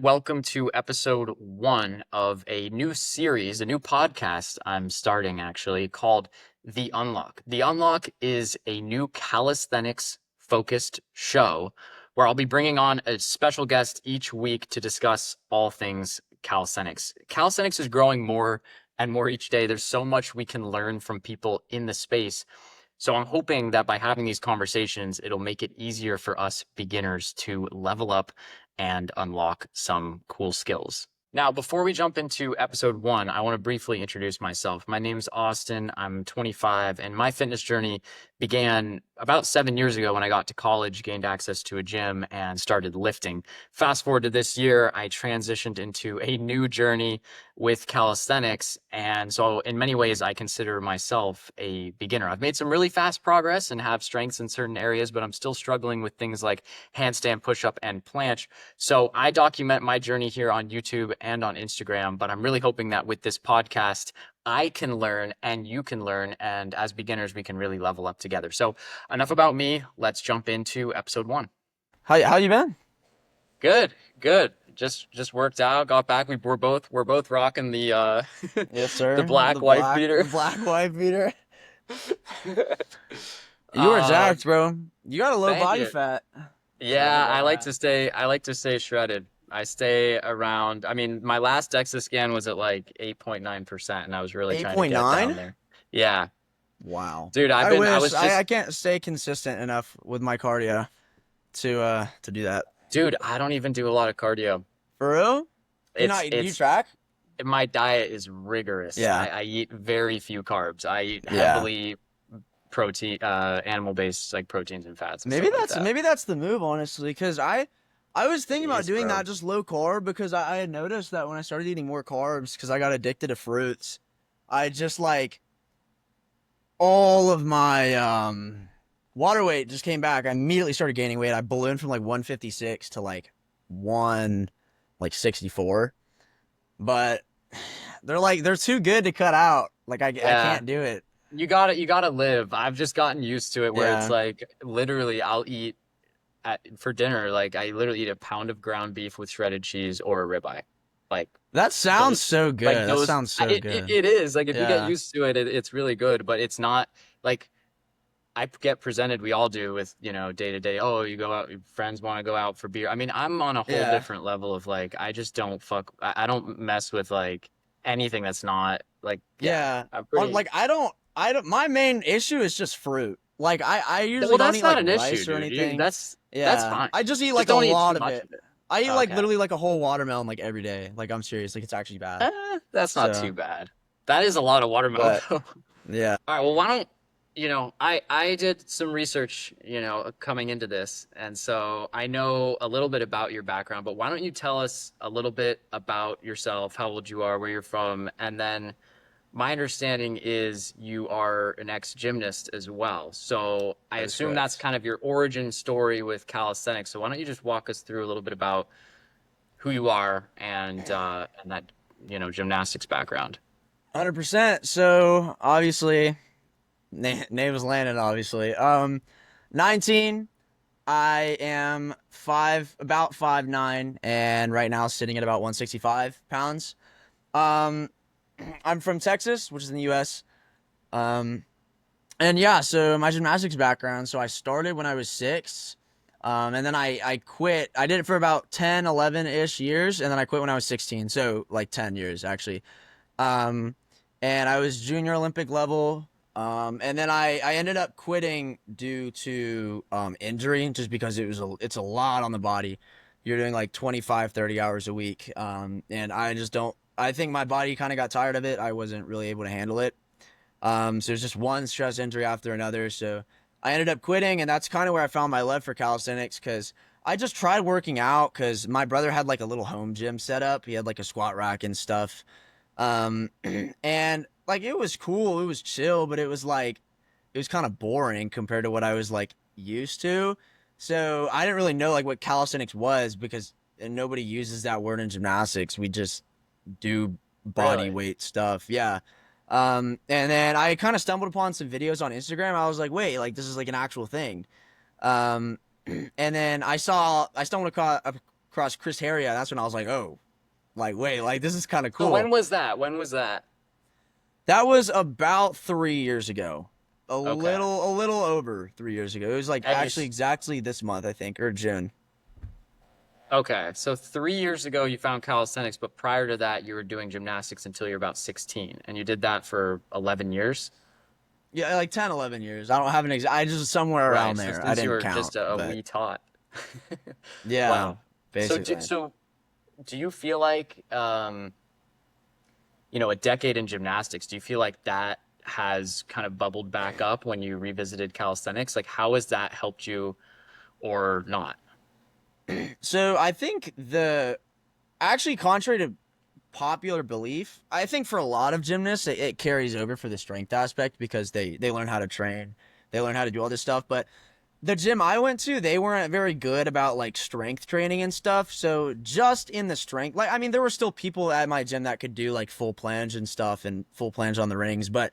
Welcome to episode 1 of a new series, a new podcast I'm starting actually called The Unlock. The Unlock is a new calisthenics-focused show where I'll be bringing on a special guest each week to discuss all things calisthenics. Calisthenics is growing more and more each day. There's so much we can learn from people in the space. So I'm hoping that by having these conversations, it'll make it easier for us beginners to level up and unlock some cool skills. Now, before we jump into episode 1, I want to briefly introduce myself. My name's Austin. I'm 25, and my fitness journey began about 7 years ago when I got to college, gained access to a gym, and started lifting. Fast forward to this year, I transitioned into a new journey with calisthenics. And so in many ways, I consider myself a beginner. I've made some really fast progress and have strengths in certain areas, but I'm still struggling with things like handstand, push-up, and planche. So I document my journey here on YouTube and on Instagram, but I'm really hoping that with this podcast, I can learn and you can learn. And as beginners, we can really level up together. So enough about me. Let's jump into episode 1. How you been? Good, good. Just worked out, got back. We're both rocking the Yes, sir. the black wife beater. The black wife beater. You were Uh, jacked, bro. You got a low thank body you. fat. Yeah, Low I like to stay shredded. I stay around, I mean, my last DEXA scan was at like 8.9%, and I was really trying to get down 8.9? there. Yeah. Wow. Dude, I I wish was just I can't stay consistent enough with my cardio to do that. dude, I don't even do a lot of cardio. For real? Do you It's track? My diet is rigorous. Yeah. I eat very few carbs. I eat Yeah. heavily protein, animal-based like proteins and fats and Maybe stuff like that's that. maybe that's the move, honestly, because I was thinking It about is, doing bro. that, just low carb, because I had noticed that when I started eating more carbs, because I got addicted to fruits, I just like all of my water weight just came back. I immediately started gaining weight. I ballooned from like 156 to like 164. But they're too good to cut out. Like I Yeah. can't do it. You gotta live. I've just gotten used to it where it's Yeah. like literally I'll eat for dinner, like I literally eat a pound of ground beef with shredded cheese or a ribeye. Like That sounds those, so like good. That those, sounds so good. it is like if you get Yeah. used to it, it's really good, but it's not like I get presented, we all do with, day to day. Oh, you go out, your friends want to go out for beer. I mean, I'm on a whole Yeah. different level of like, I just don't I don't mess with like anything that's not like, yeah, Yeah. I'm pretty, Like I don't my main issue is just fruit. Like I well, usually don't that's eat not like an issue, rice or dude. anything. That's Yeah. fine. I just eat Just like a don't eat too lot of much it. of it. I eat like Okay. literally like a whole watermelon like every day. Like I'm serious. Like it's actually bad. That's not too So, bad. That is a lot of watermelon. but All yeah. right, well, why don't, I did some research, coming into this, and so I know a little bit about your background, but why don't you tell us a little bit about yourself, how old you are, where you're from, and then my understanding is you are an ex-gymnast as well. So I That is assume that's correct. kind of your origin story with calisthenics. So why don't you just walk us through a little bit about who you are and that, gymnastics background. 100%. So obviously, name is Landon. Obviously, 19. I am about 5'9", and right now sitting at about 165 pounds. Um, I'm from Texas, which is in the U.S. Um, and yeah, so my gymnastics background. So I started when I was 6. And then I quit. I did it for about 10, 11-ish years, and then I quit when I was 16. So like 10 years actually. Um, and I was junior Olympic level. And then I ended up quitting due to injury, just because it's a lot on the body. You're doing like 25, 30 hours a week. And I just don't. I think my body kind of got tired of it. I wasn't really able to handle it. So it's just one stress injury after another. So I ended up quitting, and that's kind of where I found my love for calisthenics, because I just tried working out because my brother had like a little home gym set up. He had like a squat rack and stuff. Um, and like it was cool, it was chill, but it was kind of boring compared to what I was like used to. So I didn't really know like what calisthenics was, because nobody uses that word in gymnastics. We just do body Really? weight stuff. Yeah. And then I kind of stumbled upon some videos on Instagram. I was like, wait, like this is like an actual thing. Um, and then I stumbled across Chris Heria, that's when I was like, oh, like wait, like this is kind of So when cool. was that? When was that? That was about 3 years ago. Okay. A little over 3 years ago. It was like And you actually exactly this month, I think, or June. okay, so 3 years ago you found calisthenics, but prior to that you were doing gymnastics until you're about 16, and you did that for 11 years. Yeah, like 10, 11 years. I don't have an exact. I just somewhere Right. around So there. I since you didn't were count, just a but wee tot. yeah, Wow. So basically. do you feel like a decade in gymnastics, do you feel like that has kind of bubbled back up when you revisited calisthenics? Like how has that helped you or not? So I think the actually contrary to popular belief, I think for a lot of gymnasts it carries over for the strength aspect because they learn how to train, they learn how to do all this stuff. But the gym I went to, they weren't very good about like strength training and stuff. So just in the strength, like I mean, there were still people at my gym that could do like full planche and stuff and full planche on the rings, but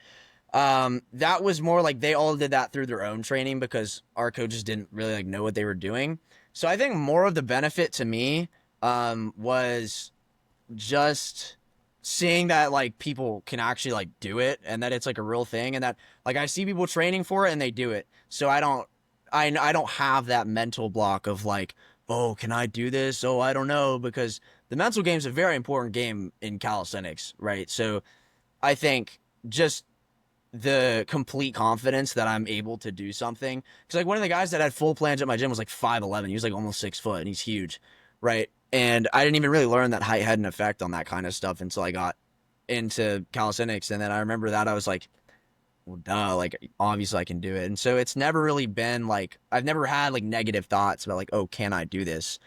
that was more like they all did that through their own training because our coaches didn't really like know what they were doing. So I think more of the benefit to me was just seeing that like people can actually like do it and that it's like a real thing and that like I see people training for it and they do it. So I don't have that mental block of like, oh, can I do this? Oh, I don't know, because the mental game is a very important game in calisthenics, right? So I think just the complete confidence that I'm able to do something. Because like one of the guys that had full planche at my gym was like 5'11". He was like almost 6 foot and he's huge, right? And I didn't even really learn that height had an effect on that kind of stuff until I got into calisthenics. And then I remember that I was like, well, duh, like obviously I can do it. And so it's never really been like I've never had like negative thoughts about like, oh, can I do this?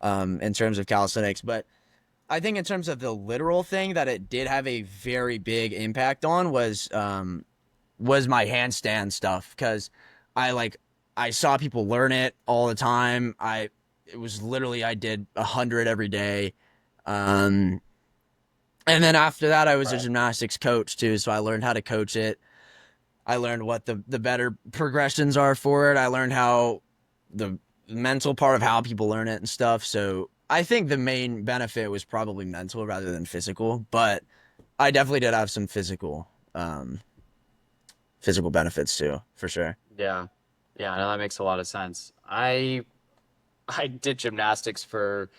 In terms of calisthenics. But I think in terms of the literal thing that it did have a very big impact on was my handstand stuff because I like I saw people learn it all the time. It was literally I did 100 every day. Um, and then after that, I was a Right. gymnastics coach too, so I learned how to coach it. I learned what the better progressions are for it. I learned how the mental part of how people learn it and stuff. So I think the main benefit was probably mental rather than physical, but I definitely did have some physical benefits too, for sure. Yeah. Yeah, no, that makes a lot of sense. I did gymnastics for,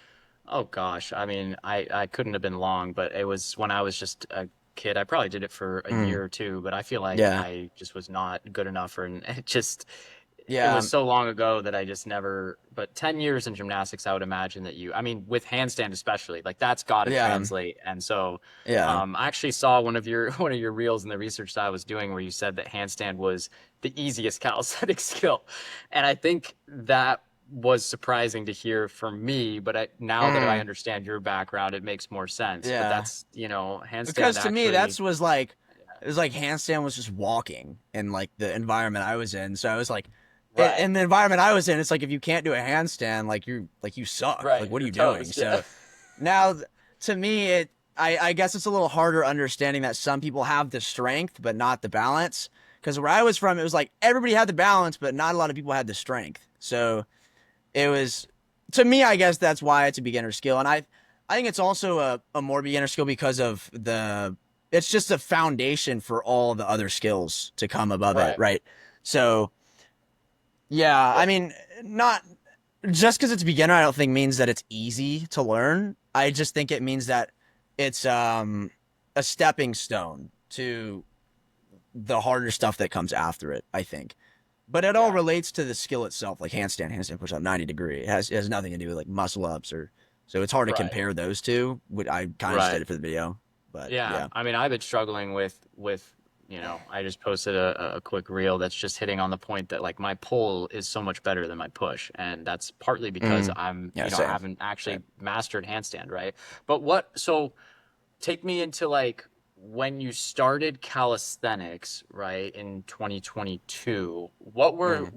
oh gosh, I mean, I couldn't have been long, but it was when I was just a kid. I probably did it for a Mm, year or two, but I feel like yeah, I just was not good enough, or and it yeah, was so long ago that I just never. But 10 years in gymnastics, I would imagine that I mean, with handstand especially, like that's got to yeah, translate. And so, yeah. I actually saw one of your one of your reels in the research that I was doing where you said that handstand was the easiest calisthenic skill, and I think that was surprising to hear from me. But now that I Mm, understand your background, it makes more sense. But yeah. that's handstand Because to me, actually. that's was like it was like handstand was just walking in like the environment I was in. So I was like, Right, in the environment I was in, it's like if you can't do a handstand, like you suck. Like right, what are you're you doing? toast. Yeah. So now, to me, I guess it's a little harder understanding that some people have the strength but not the balance. Because where I was from, it was like everybody had the balance, but not a lot of people had the strength. So it was to me, I guess that's why it's a beginner skill, and I think it's also a more beginner skill because of the it's just a foundation for all the other skills to come above it, Right. right? So yeah, Yeah. I mean, not just because it's beginner, I don't think means that it's easy to learn. I just think it means that it's a stepping stone to the harder stuff that comes after it, I think. But it all Yeah. relates to the skill itself, like handstand push up 90 degree. It has nothing to do with like muscle ups or so it's hard to Right. compare those two. I kind of just did Right. it for the video, but Yeah. yeah. I mean, I've been struggling with I just posted a quick reel that's just hitting on the point that like my pull is so much better than my push, and that's partly because Mm, yeah, I same, haven't same. actually mastered handstand, right? But what so take me into like when you started calisthenics, right, in 2022, Mm,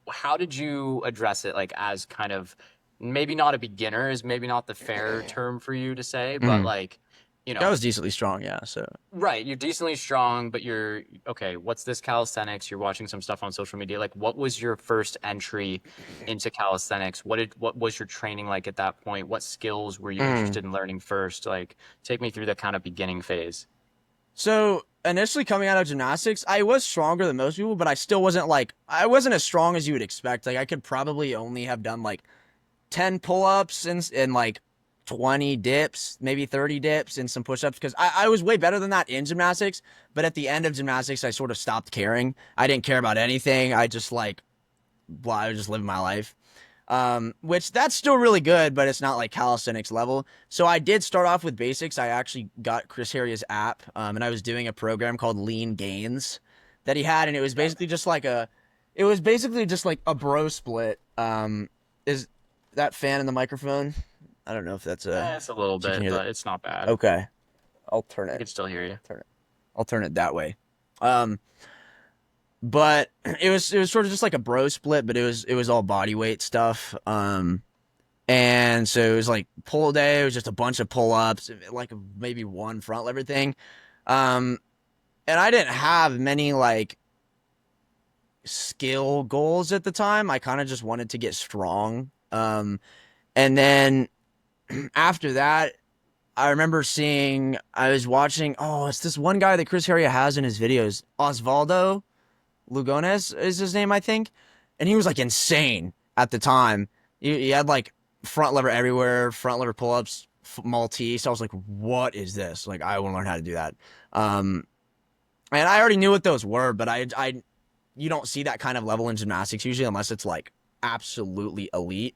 how did you address it like as kind of maybe not a beginner is maybe not the fair term for you to say, but mm. like you I know, was decently strong, yeah. So right, you're decently strong, but you're okay. What's this calisthenics? You're watching some stuff on social media. Like, what was your first entry into calisthenics? What was your training like at that point? What skills were you mm. interested in learning first? Like, take me through the kind of beginning phase. So initially coming out of gymnastics, I was stronger than most people, but I still wasn't like I wasn't as strong as you would expect. Like I could probably only have done like 10 pull-ups and like 20 dips, maybe 30 dips and some push-ups because I was way better than that in gymnastics. But at the end of gymnastics, I sort of stopped caring. I didn't care about anything. I just like, well, I was just living my life. Which that's still really good, but it's not like calisthenics level. So I did start off with basics. I actually got Chris Harria's app, and I was doing a program called Lean Gains that he had, and it was basically just like a bro split. Is that fan in the microphone? I don't know if that's It's a little if you can bit, hear that. but it's not bad. Okay, I'll I can still hear you. turn it, I'll turn it that way. Um, but it was sort of just like a bro split, but it was all body weight stuff. And so it was like pull day. It was just a bunch of pull ups, like maybe one front lever thing. Um, and I didn't have many like skill goals at the time. I kind of just wanted to get strong. And then after that, I remember I was watching, oh, it's this one guy that Chris Heria has in his videos. Osvaldo Lugones is his name, I think. And he was like insane at the time. He had like front lever everywhere, front lever pull ups, Maltese. I was like, what is this? Like, I want to learn how to do that. Um, and I already knew what those were, but you don't see that kind of level in gymnastics usually unless it's like absolutely elite.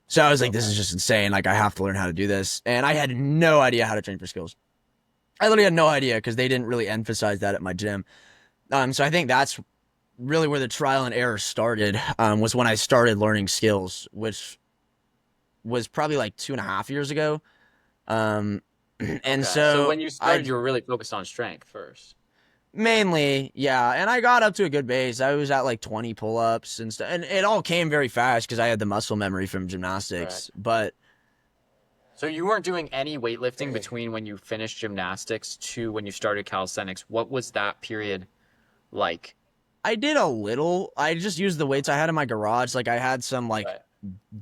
So I was like, this is just insane. Like, I have to learn how to do this. And I had no idea how to train for skills. I literally had no idea because they didn't really emphasize that at my gym. So I think that's really where the trial and error started, was when I started learning skills, which was probably like 2.5 years ago. Um, and Okay. So so when you I started, you were really focused on strength first. mainly, yeah, and I got up to a good base. I was at like 20 pull-ups and stuff, and it all came very fast because I had the muscle memory from gymnastics. Correct. But So you weren't doing any weightlifting between when you finished gymnastics to when you started calisthenics. What was that period like? I did a little. I just used the weights I had in my garage. Like I had some like Right.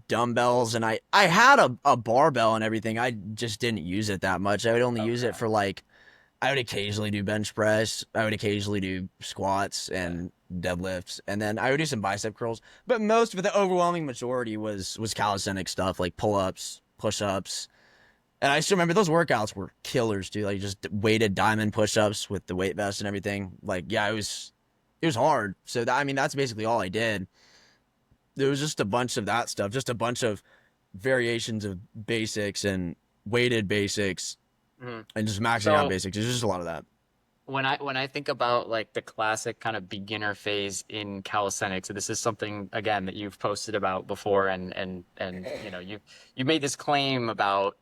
dumbbells and I had a barbell and everything. I just didn't use it that much. I would only use it Okay. for like I would occasionally do bench press. I would occasionally do squats Right. and deadlifts, and then I would do some bicep curls. But most of the overwhelming majority was calisthenic stuff like pull ups, push ups. And I still remember those workouts were killers, dude. Like just weighted diamond push ups with the weight vest and everything. Like yeah, it was hard. So I mean that's basically all I did. There was just a bunch of that stuff, just a bunch of variations of basics and weighted basics Mhm. and just maxing out So basics. There's just a lot of that. when I think about like the classic kind of beginner phase in calisthenics, and this is something again that you've posted about before, and you made this claim about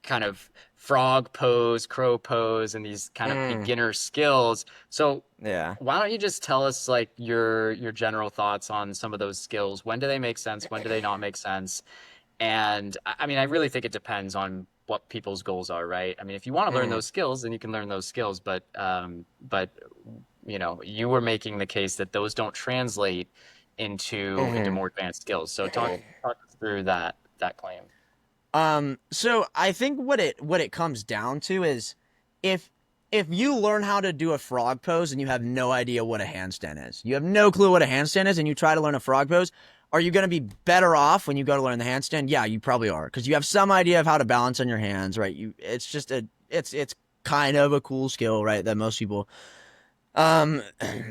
kind of frog pose, crow pose, and these kind of Mm, beginner skills. So yeah. why don't you just tell us like your general thoughts on some of those skills? When do they make sense? When do they not make sense? And I mean, I really think it depends on what people's goals are, right? I mean, if you want to learn Mm, those skills, then you can learn those skills. But you were making the case that those don't translate into mm. more advanced skills. So talk us through that claim. So I think what it comes down to is if if you learn how to do a frog pose and you have no idea what a handstand is, you have no clue what a handstand is, and you try to learn a frog pose, are you going to be better off when you go to learn the handstand? Yeah, you probably are because you have some idea of how to balance on your hands, right? It's just it's kind of a cool skill, right? That most people um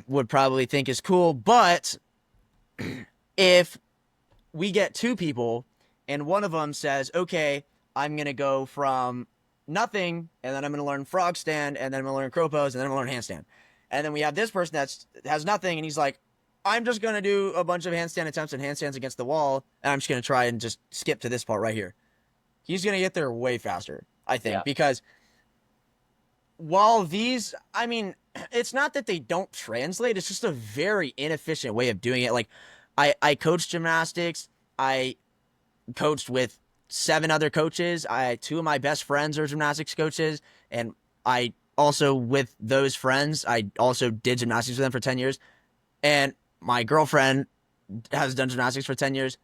would probably think is cool, but if we get two people and one of them says, okay, I'm going to go from nothing and then I'm going to learn frog stand and then I'm going to learn crow pose and then I'm going to learn handstand. And then we have this person that has nothing and he's like, I'm just going to do a bunch of handstand attempts and handstands against the wall and I'm just going to try and just skip to this part right here. He's going to get there way faster, I think, Yeah. because while these, I mean, it's not that they don't translate, it's just a very inefficient way of doing it. Like, I coached gymnastics. I coached with 7 other coaches. Two of my best friends are gymnastics coaches, and I also, with those friends, I also did gymnastics with them for 10 years. And my girlfriend has done gymnastics for 10 years.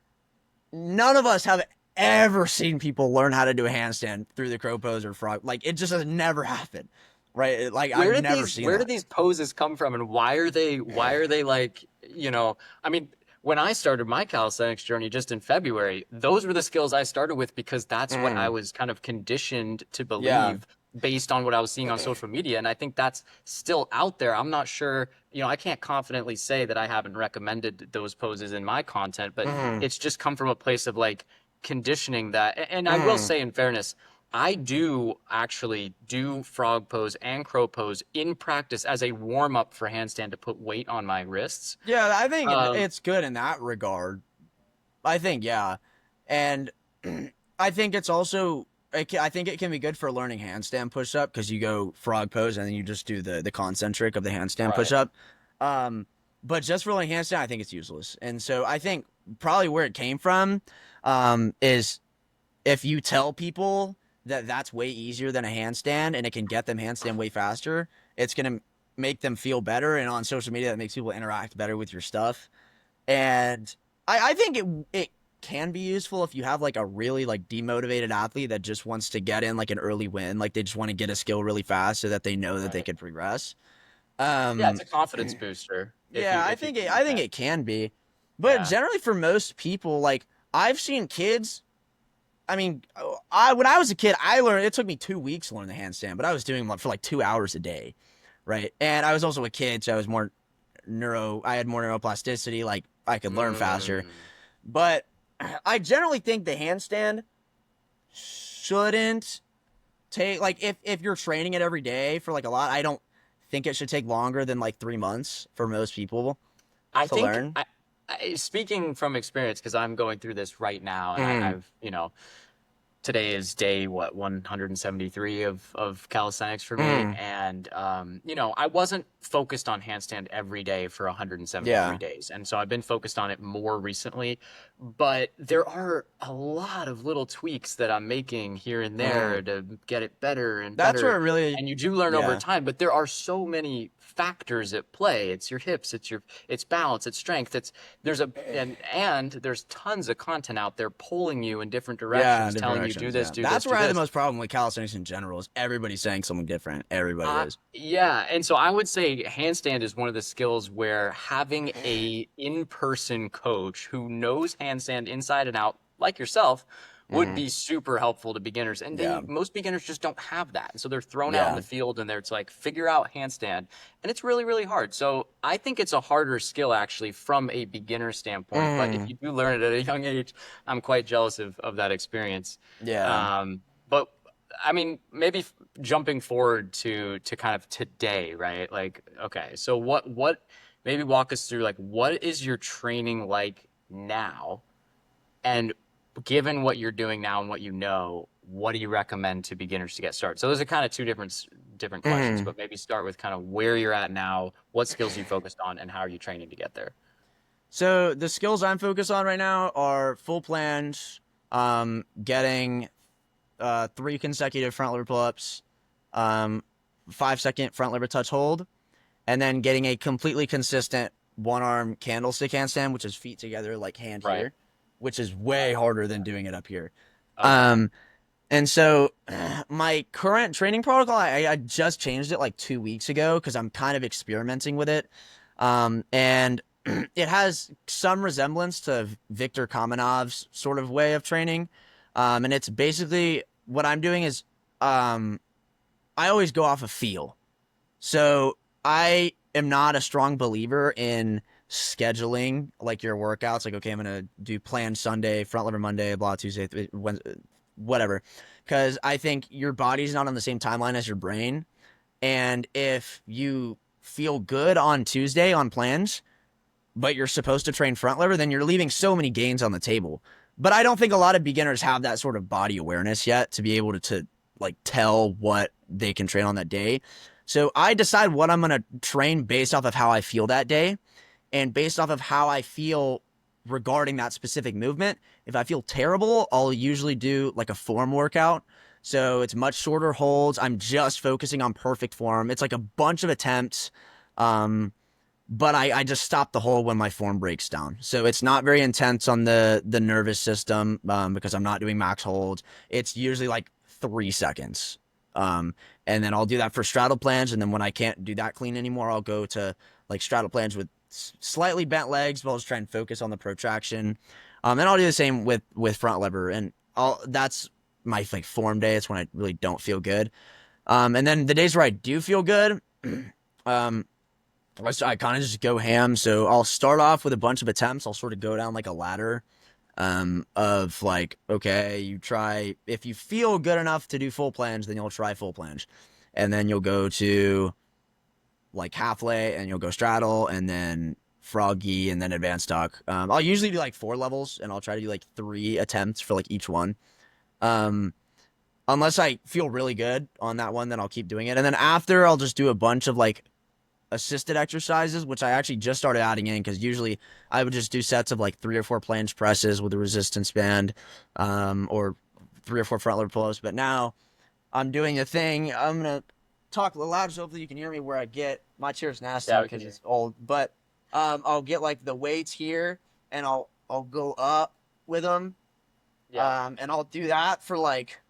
None of us have ever seen people learn how to do a handstand through the crow pose or frog. Like, it just has never happened, right? Like, I've never seen where that. did these poses come from, and why are they like, I mean, when I started my calisthenics journey just in February, those were the skills I started with because that's what I was kind of conditioned to Yeah. believe based on what I was seeing on social media. And I think that's still out there. I'm not sure, I can't confidently say that I haven't recommended those poses in my content, but it's just come from a place of like conditioning that. And I will say, in fairness, I do actually do frog pose and crow pose in practice as a warm up for handstand to put weight on my wrists. Yeah, I think Um, it's good in that regard. I think, yeah. And I think it's also, I think it can be good for learning handstand push up because you go frog pose and then you just do the concentric of the handstand push right. up. But just for learning handstand, I think it's useless. And so I think probably where it came from is if you tell people that that's way easier than a handstand and it can get them handstand way faster, it's going to make them feel better. And on social media, that makes people interact better with your stuff. And I think it can be useful if you have like a really like demotivated athlete that just wants to get in like an early win, like they just want to get a skill really fast so that they know that they Right. can progress. Yeah, it's Um, a confidence booster yeah, if you can I use think that. it can be, but Yeah. generally for most people, like I've seen kids. I mean, I when I was a kid, I learned. It took me 2 weeks to learn the handstand, but I was doing one for like 2 hours a day, right? And I was also a kid, so I was more I had more neuroplasticity, like I could learn faster. Mm. But I generally think the handstand shouldn't take like if you're training it every day for like a lot, I don't think it should take longer than like 3 months for most people I to think learn. speaking from experience, because I'm going through this right now, and Mm, I've, today is day what 173 of calisthenics for me, mm, and I wasn't focused on handstand every day for 173 yeah, days, and so I've been focused on it more recently. But there are a lot of little tweaks that I'm making here and mm. there to get it better and That's where better, it really, and you do learn over yeah, time. But there are so many factors at play. It's your hips, it's balance, it's strength, it's there's a and there's tons of content out there pulling you in different yeah, directions, different telling you directions. Yeah, do this, that's where do I have the this. most problem with calisthenics in general. Is everybody saying something different? Everybody is. Yeah, and so I would say handstand is one of the skills where having a in-person coach who knows handstand inside and out, like yourself, would Hmm. be super helpful to beginners. And Yeah, most beginners just don't have that. And so they're thrown out in yeah. the field and it's like figure out handstand, and it's really, really hard. So I think it's a harder skill actually from a beginner standpoint. But if Mm, you do learn it at a young age, I'm quite jealous of that experience. yeah. But I mean, maybe jumping forward to kind of today, right? Like, okay, so what maybe walk us through like what is your training like now? And given what you're doing now and what you know, what do you recommend to beginners to get started? So those are kind of two different questions, Mm. but maybe start with kind of where you're at now, what skills you focused on, and how are you training to get there? So the skills I'm focused on right now are full planche, getting 3 consecutive front lever pull-ups, 5 second front lever touch hold, and then getting a completely consistent one arm candlestick handstand, which is feet together like hand Right. here, which is way harder than doing it up here. Okay. Um, and so my current training protocol, I just changed it like 2 weeks ago because I'm kind of experimenting with it. And it has some resemblance to Viktor Kamenov's sort of way of training. And it's basically what I'm doing is I always go off of feel. So I am not a strong believer in scheduling like your workouts. Like, okay, I'm gonna do plan Sunday, front lever Monday, blah Tuesday, Wednesday, whatever. Because I think your body's not on the same timeline as your brain, and if you feel good on Tuesday on plans, but you're supposed to train front lever, then you're leaving so many gains on the table. But I don't think a lot of beginners have that sort of body awareness yet to be able to like tell what they can train on that day. So I decide what I'm going to train based off of how I feel that day and based off of how I feel regarding that specific movement. If I feel terrible, I'll usually do like a form workout. So it's much shorter holds. I'm just focusing on perfect form. It's like a bunch of attempts. But I just stop the hold when my form breaks down. So it's not very intense on the nervous system because I'm not doing max holds. It's usually like 3 seconds. And then I'll do that for straddle planche. And then when I can't do that clean anymore, I'll go to like straddle planche with slightly bent legs, but I'll just try and focus on the protraction. And I'll do the same with front lever. And that's my like form day. It's when I really don't feel good. And then the days where I do feel good, I kind of just go ham. So I'll start off with a bunch of attempts. I'll sort of go down like a ladder of like, okay, you try, if you feel good enough to do full planche, then you'll try full planche. And then you'll go to like half lay and you'll go straddle and then froggy and then advanced duck. I'll usually do like 4 levels and I'll try to do like 3 attempts for like each one. Unless I feel really good on that one, then I'll keep doing it. And then after, I'll just do a bunch of like assisted exercises, which I actually just started adding in because usually I would just do sets of like 3 or 4 planche presses with a resistance band, or 3 or 4 front lever pull-ups. But now I'm doing a thing. I'm gonna talk a little louder so hopefully you can hear me. Where I get my chair's nasty because it's old, but I'll get like the weights here and I'll go up with them, and I'll do that for like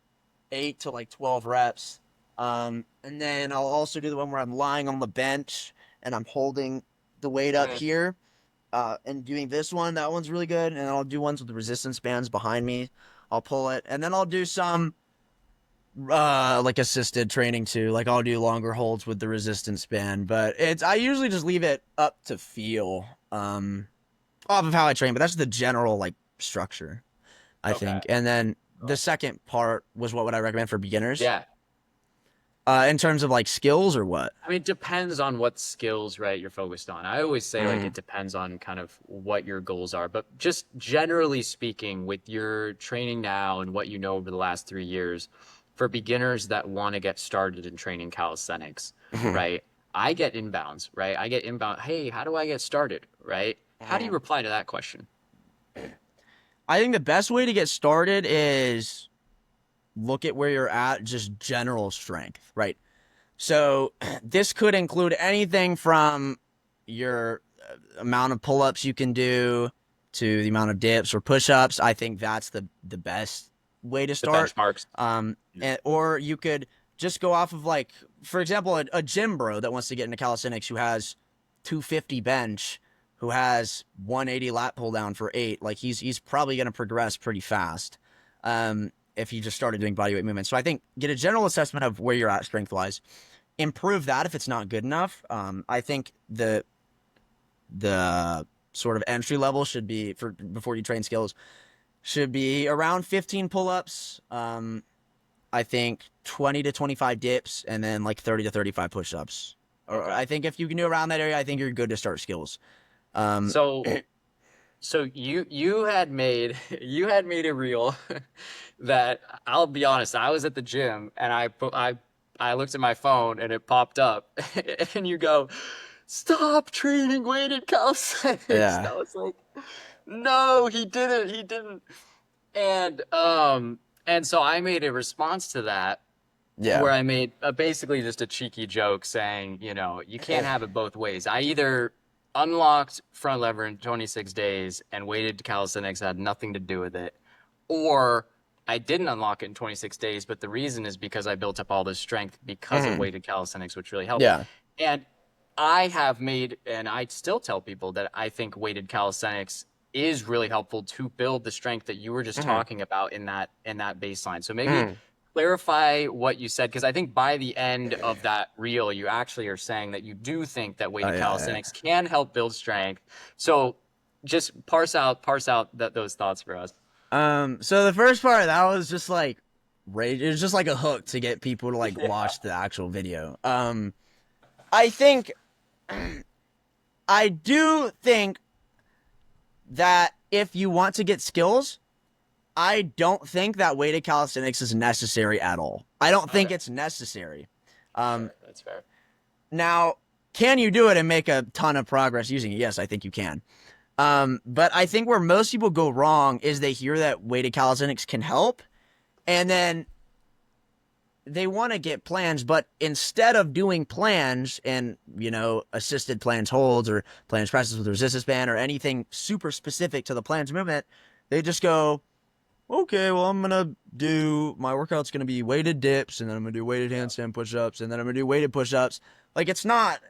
8 to like 12 reps. And then I'll also do the one where I'm lying on the bench and I'm holding the weight up here, and doing this one. That one's really good. And then I'll do ones with the resistance bands behind me. I'll pull it. And then I'll do some, like assisted training too. Like I'll do longer holds with the resistance band, but I usually just leave it up to feel, off of how I train, but that's the general like structure, I think. And then the second part was what would I recommend for beginners? Yeah. In terms of like skills or what? I mean, it depends on what skills, right, you're focused on. I always say like it depends on kind of what your goals are, but just generally speaking, with your training now and what you know over the last 3 years, for beginners that want to get started in training calisthenics, right? I get inbounds, right? I get inbound, hey, how do I get started, right? How do you reply to that question? I think the best way to get started is look at where you're at, just general strength, right? So this could include anything from your amount of pull-ups you can do to the amount of dips or push-ups. I think that's the best way to start. The benchmarks. Or you could just go off of like, for example, a gym bro that wants to get into calisthenics who has 250 bench, who has 180 lat pull down for 8. Like he's probably going to progress pretty fast. If you just started doing bodyweight movements. So I think get a general assessment of where you're at strength-wise. Improve that if it's not good enough. I think the sort of entry level should be, for before you train skills, should be around 15 pull-ups. I think 20 to 25 dips, and then like 30 to 35 push-ups. Or I think if you can do around that area, I think you're good to start skills. So you had made a reel that, I'll be honest, I was at the gym and I looked at my phone and it popped up and you go, stop training weighted calisthenics. Yeah. I was like, no, he didn't. And so I made a response to that. Yeah. Where I made basically just a cheeky joke saying, you know, you can't have it both ways. I either unlocked front lever in 26 days and weighted calisthenics had nothing to do with it, or I didn't unlock it in 26 days, but the reason is because I built up all this strength because of weighted calisthenics, which really helped. Yeah. And I have made, and I still tell people that I think weighted calisthenics is really helpful to build the strength that you were just talking about in that baseline. So maybe clarify what you said, because I think by the end of that reel, you actually are saying that you do think that weighted calisthenics can help build strength. So just parse out those thoughts for us. So the first part, that was just like rage. It was just like a hook to get people to like watch the actual video. I think, I do think that if you want to get skills, I don't think that weighted calisthenics is necessary at all. I don't think it's necessary. That's fair. Now, can you do it and make a ton of progress using it? Yes, I think you can. But I think where most people go wrong is they hear that weighted calisthenics can help, and then they want to get planche, but instead of doing planche and, assisted planche holds or planche presses with resistance band or anything super specific to the planche movement, they just go, okay, well, my workout's going to be weighted dips, and then I'm going to do weighted handstand push-ups, and then I'm going to do weighted push-ups. Like, that's not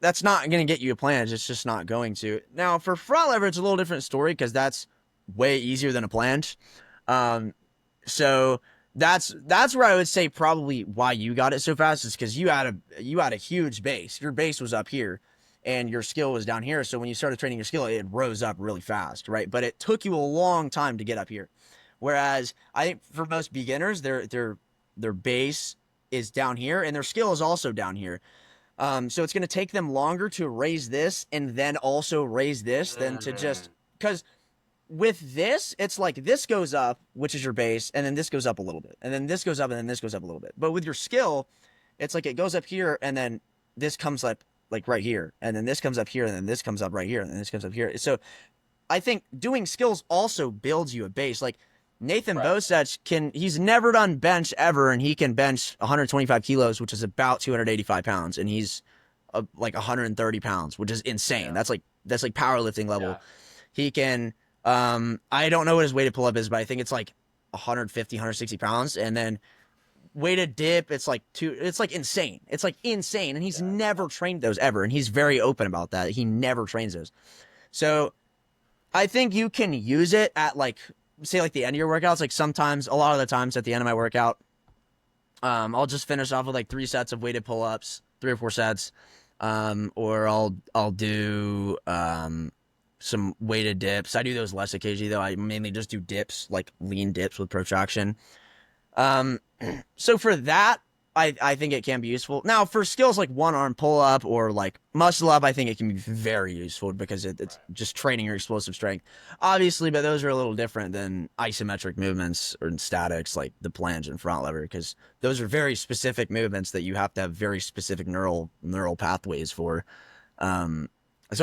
going to get you a planche. It's just not going to. Now, for front lever, it's a little different story because that's way easier than a planche. So that's where I would say probably why you got it so fast is because you had a huge base. Your base was up here, and your skill was down here. So when you started training your skill, it rose up really fast, right? But it took you a long time to get up here. Whereas I think for most beginners, their base is down here, and their skill is also down here. So it's going to take them longer to raise this and then also raise this than to just because. With this, it's like this goes up, which is your base, and then this goes up a little bit, and then this goes up, and then this goes up a little bit. But with your skill, it's like it goes up here, and then this comes up like right here, and then this comes up here, and then this comes up right here, and then this comes up here. So I think doing skills also builds you a base. Like Nathan Bosech he's never done bench ever, and he can bench 125 kilos, which is about 285 pounds, and he's like 130 pounds, which is insane. Yeah. That's like powerlifting level. Yeah. He can. I don't know what his weighted pull-up is, but I think it's like 150, 160 pounds. And then weighted dip, it's like insane. It's like insane. And he's never trained those ever. And he's very open about that. He never trains those. So I think you can use it at say the end of your workouts. Like sometimes, a lot of the times at the end of my workout, I'll just finish off with 3 sets of weighted pull-ups, 3 or 4 sets. Or I'll do, some weighted dips. I do those less occasionally, though. I mainly just do dips, like lean dips with protraction. So for that, I think it can be useful. Now, for skills like one-arm pull-up or like muscle-up, I think it can be very useful because it's just training your explosive strength. Obviously, but those are a little different than isometric movements or statics like the planche and front lever because those are very specific movements that you have to have very specific neural pathways for. So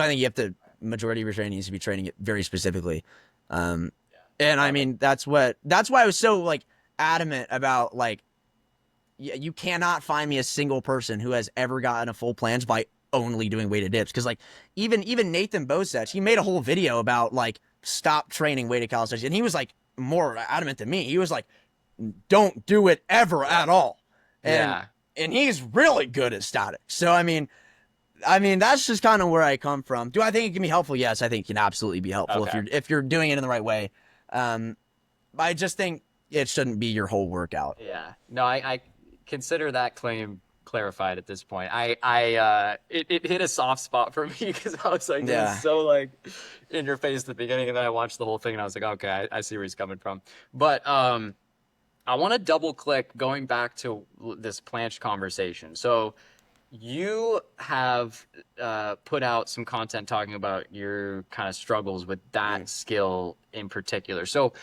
I think you have to majority of your training needs to be training it very specifically. And I mean, that's why I was so adamant about you cannot find me a single person who has ever gotten a full planche by only doing weighted dips. Cause even Nathan Bosech, he made a whole video about stop training weighted calisthenics. And he was more adamant than me. He was don't do it ever at all. And he's really good at statics. So, I mean, that's just kind of where I come from. Do I think it can be helpful? Yes, I think it can absolutely be helpful if you're doing it in the right way. I just think it shouldn't be your whole workout. Yeah. No, I consider that claim clarified at this point. It hit a soft spot for me because I was it was so in your face at the beginning, and then I watched the whole thing and I was like, okay, I see where he's coming from. But I want to double click going back to this planche conversation. So you have put out some content talking about your kind of struggles with that skill in particular. So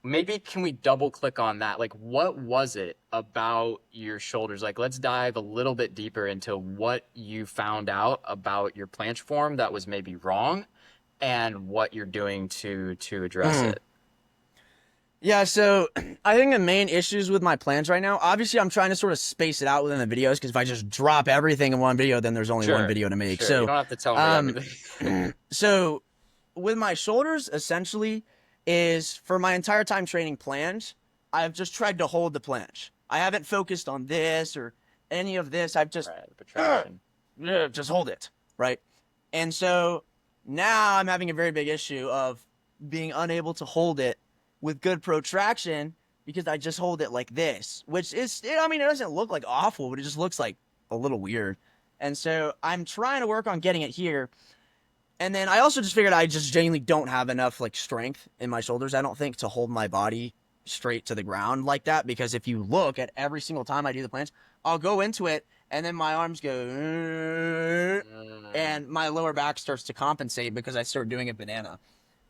maybe can we double click on that? What was it about your shoulders? Let's dive a little bit deeper into what you found out about your planche form that was maybe wrong and what you're doing to address it. Yeah, so I think the main issues with my planche right now, obviously I'm trying to sort of space it out within the videos because if I just drop everything in one video, then there's only one video to make. Sure. So you don't have to tell me everything. So with my shoulders, essentially, is for my entire time training planche, I've just tried to hold the planche. I haven't focused on this or any of this. I've just just hold it, right? And so now I'm having a very big issue of being unable to hold it with good protraction because I just hold it like this, which is, it doesn't look awful, but it just looks a little weird. And so I'm trying to work on getting it here. And then I also just figured I just genuinely don't have enough strength in my shoulders, I don't think, to hold my body straight to the ground like that. Because if you look at every single time I do the planche, I'll go into it and then my arms go, and my lower back starts to compensate because I start doing a banana.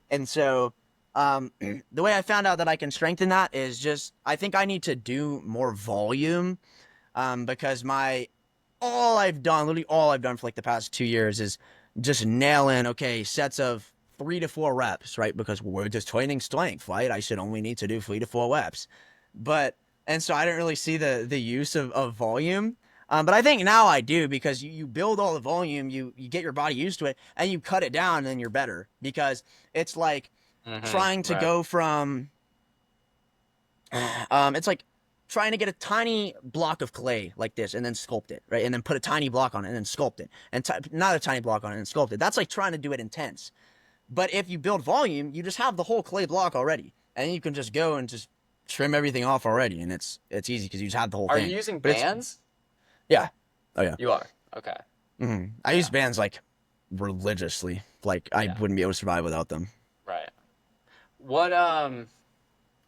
And so the way I found out that I can strengthen that is just, I think I need to do more volume, because literally all I've done for the past 2 years is just nail in, okay, sets of 3 to 4 reps, right? Because we're just training strength, right? I should only need to do 3 to 4 reps. And so I didn't really see the use of volume. But I think now I do, because you build all the volume, you get your body used to it, and you cut it down, and then you're better. Because it's like trying to Right. go from, it's like trying to get a tiny block of clay like this and then sculpt it, right? And then put a tiny block on it and then sculpt it. And not a tiny block on it and sculpt it. That's like trying to do it intense. But if you build volume, you just have the whole clay block already. And you can just go and just trim everything off already. And it's easy because you just have the whole Are thing. you using But bands? yeah. Oh, yeah. You are. Okay. I use bands like religiously. Like I wouldn't be able to survive without them. Right. What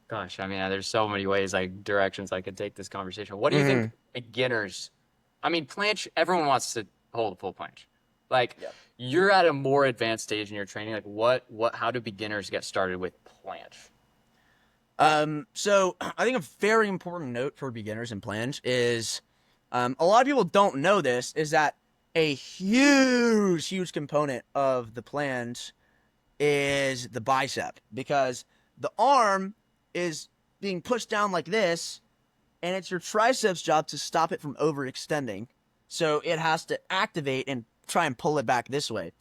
gosh, I mean, there's so many ways, like directions I could take this conversation. What do you think beginners? I mean, planche. Everyone wants to hold a full planche. Like, you're at a more advanced stage in your training. Like, what? How do beginners get started with planche? So I think a very important note for beginners in planche is, a lot of people don't know this, is that a huge component of the planche is the bicep, because the arm is being pushed down like this, and it's your triceps job to stop it from overextending. So it has to activate and try and pull it back this way.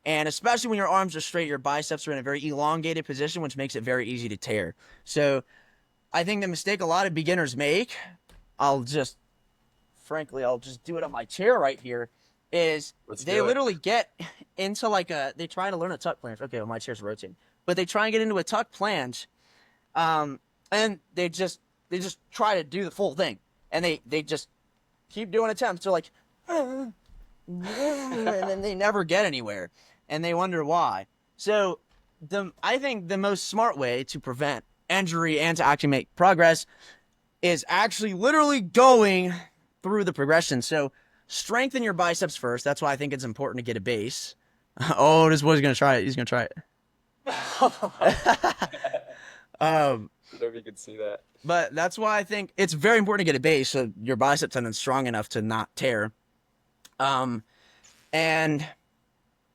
And especially when your arms are straight, your biceps are in a very elongated position, which makes it very easy to tear. So I think the mistake a lot of beginners make, I'll just do it on my chair right here, is they literally get into like they try to learn a tuck planche. Okay, well, my chair's rotating. But they try and get into a tuck planche, and they just try to do the full thing. And they just keep doing attempts. They're like, and then they never get anywhere. And they wonder why. So I think the most smart way to prevent injury and to actually make progress is actually literally going through the progression. So strengthen your biceps first. That's why I think it's important to get a base. Oh, this boy's going to try it. He's going to try it. I don't know if you could see that. But that's why I think it's very important to get a base so your bicep tendon's strong enough to not tear. And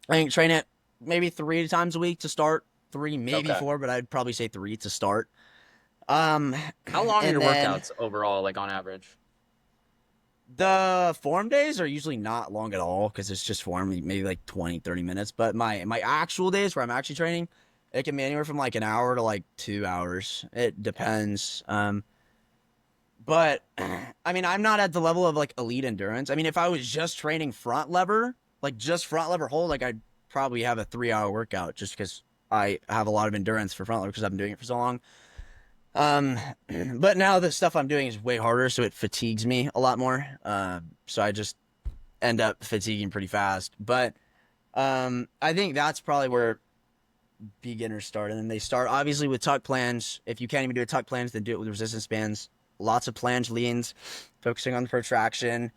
I think train it maybe 3 times a week to start. 3, maybe 4, but I'd probably say 3 to start. How long are your workouts overall, like on average? The form days are usually not long at all because it's just form, maybe like 20, 30 minutes. But my actual days where I'm actually training, it can be anywhere from like an hour to like 2 hours. It depends. But I mean, I'm not at the level of like elite endurance. I mean, if I was just training front lever, like just front lever hold, like I'd probably have a 3-hour workout just because I have a lot of endurance for front lever because I've been doing it for so long. But now the stuff I'm doing is way harder, so it fatigues me a lot more. So I just end up fatiguing pretty fast. But I think that's probably where beginners start. And then they start obviously with tuck planche. If you can't even do a tuck planche, then do it with resistance bands. Lots of planche leans, focusing on the protraction.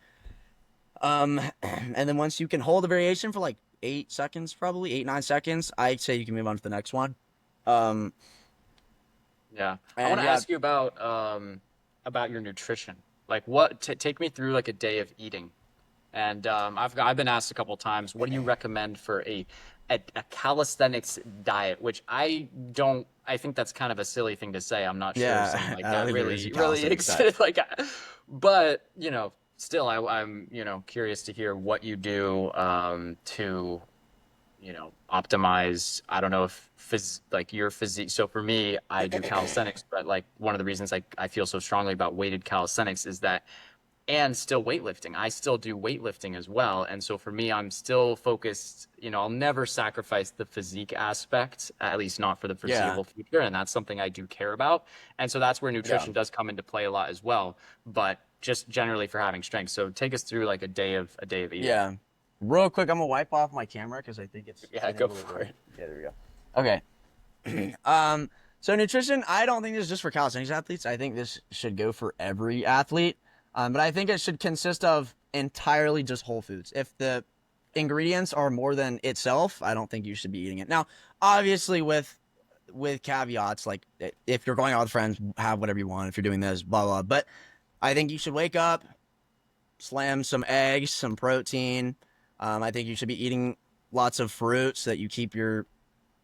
And then once you can hold a variation for like 8 seconds, probably 8-9 seconds, I'd say you can move on to the next one. Yeah, I want to ask you about your nutrition. Like, take me through like a day of eating. And I've been asked a couple times, what do you recommend for a calisthenics diet? Which I think that's kind of a silly thing to say. I'm not sure something like that really exists. Like, but still, I'm curious to hear what you do to optimize. I don't know if your physique. So for me, I do calisthenics, but like one of the reasons I feel so strongly about weighted calisthenics is that, and still weightlifting. I still do weightlifting as well. And so for me, I'm still focused, I'll never sacrifice the physique aspect, at least not for the foreseeable future. And that's something I do care about. And so that's where nutrition does come into play a lot as well, but just generally for having strength. So take us through like a day of eating. Yeah. Real quick, I'm gonna wipe off my camera because I think it's go for it. Yeah, there we go. Okay. So nutrition, I don't think this is just for calisthenics athletes. I think this should go for every athlete. But I think it should consist of entirely just whole foods. If the ingredients are more than itself, I don't think you should be eating it. Now, obviously with caveats, like if you're going out with friends, have whatever you want. If you're doing this, blah, blah. But I think you should wake up, slam some eggs, some protein. I think you should be eating lots of fruit so that you keep your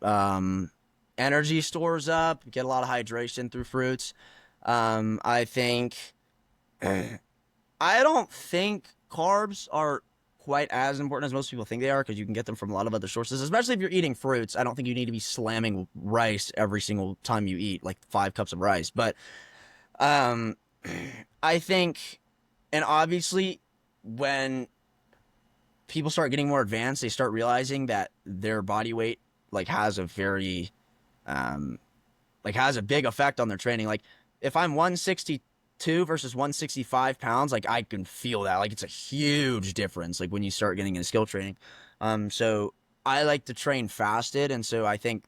energy stores up, get a lot of hydration through fruits. I think I don't think carbs are quite as important as most people think they are because you can get them from a lot of other sources, especially if you're eating fruits. I don't think you need to be slamming rice every single time you eat, like 5 cups of rice. But um, I think, and obviously, when people start getting more advanced, they start realizing that their body weight like has a very um, has a big effect on their training. Like if I'm 162 versus 165 pounds, like I can feel that. Like it's a huge difference. Like when you start getting into skill training. So I like to train fasted, and so I think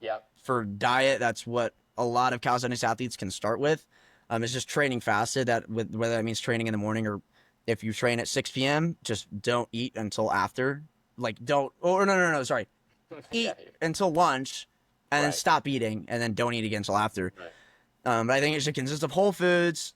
Yeah. for diet, that's what a lot of calisthenics athletes can start with. It's just training fasted. That whether that means training in the morning or if you train at 6 p.m., just don't eat until after. Like don't. Oh no. Sorry, Yeah. eat until lunch, and then Right. stop eating, and then don't eat again until after. Right. But I think it should consist of whole foods.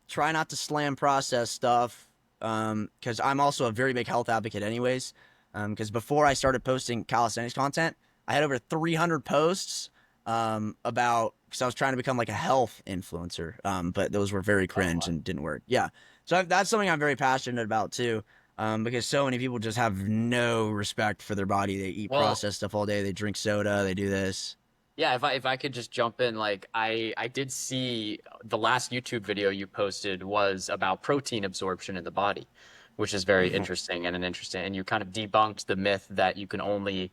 Try not to slam processed stuff. Because I'm also a very big health advocate, anyways. Because before I started posting calisthenics content, I had over 300 posts about because I was trying to become like a health influencer. But those were very Oh, cringe wow. and didn't work. Yeah, so that's something I'm very passionate about too. Because so many people just have no respect for their body. They eat Well, processed stuff all day. They drink soda. They do this. yeah, if I could just jump in, like I did see the last YouTube video you posted was about protein absorption in the body, which is very interesting and and you kind of debunked the myth that you can only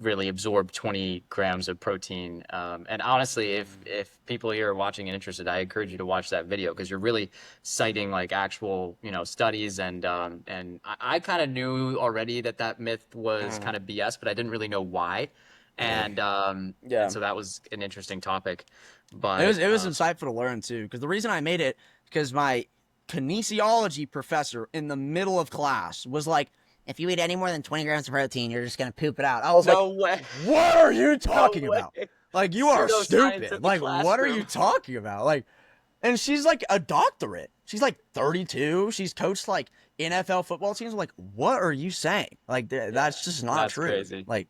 really absorb 20 grams of protein. And honestly, if people here are watching and interested, I encourage you to watch that video because you're really citing like actual, studies and I kind of knew already that that myth was kind of BS, but I didn't really know why. And Yeah. so that was an interesting topic. It was But it was insightful to learn too, because the reason I made it because my kinesiology professor in the middle of class was like, "If you eat any more than 20 grams of protein, you're just gonna poop it out." I was like, no way, "What are you no talking way. about? Like you are Pseudoscience stupid. in the Like what are you classroom. talking about? Like." And she's like a doctorate. She's like 32. She's coached like NFL football teams. I'm like, what are you saying? Like Yeah, that's just not that's true. crazy. Like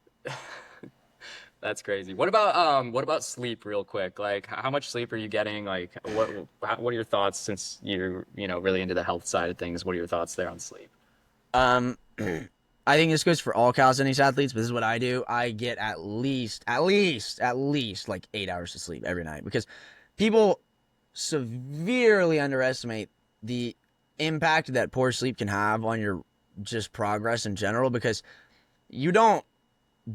That's crazy. What about sleep real quick? Like how much sleep are you getting? Like what are your thoughts since you're, really into the health side of things? What are your thoughts there on sleep? Um, I think this goes for all calisthenics athletes, but this is what I do. I get at least like 8 hours of sleep every night because people severely underestimate the impact that poor sleep can have on your just progress in general because you don't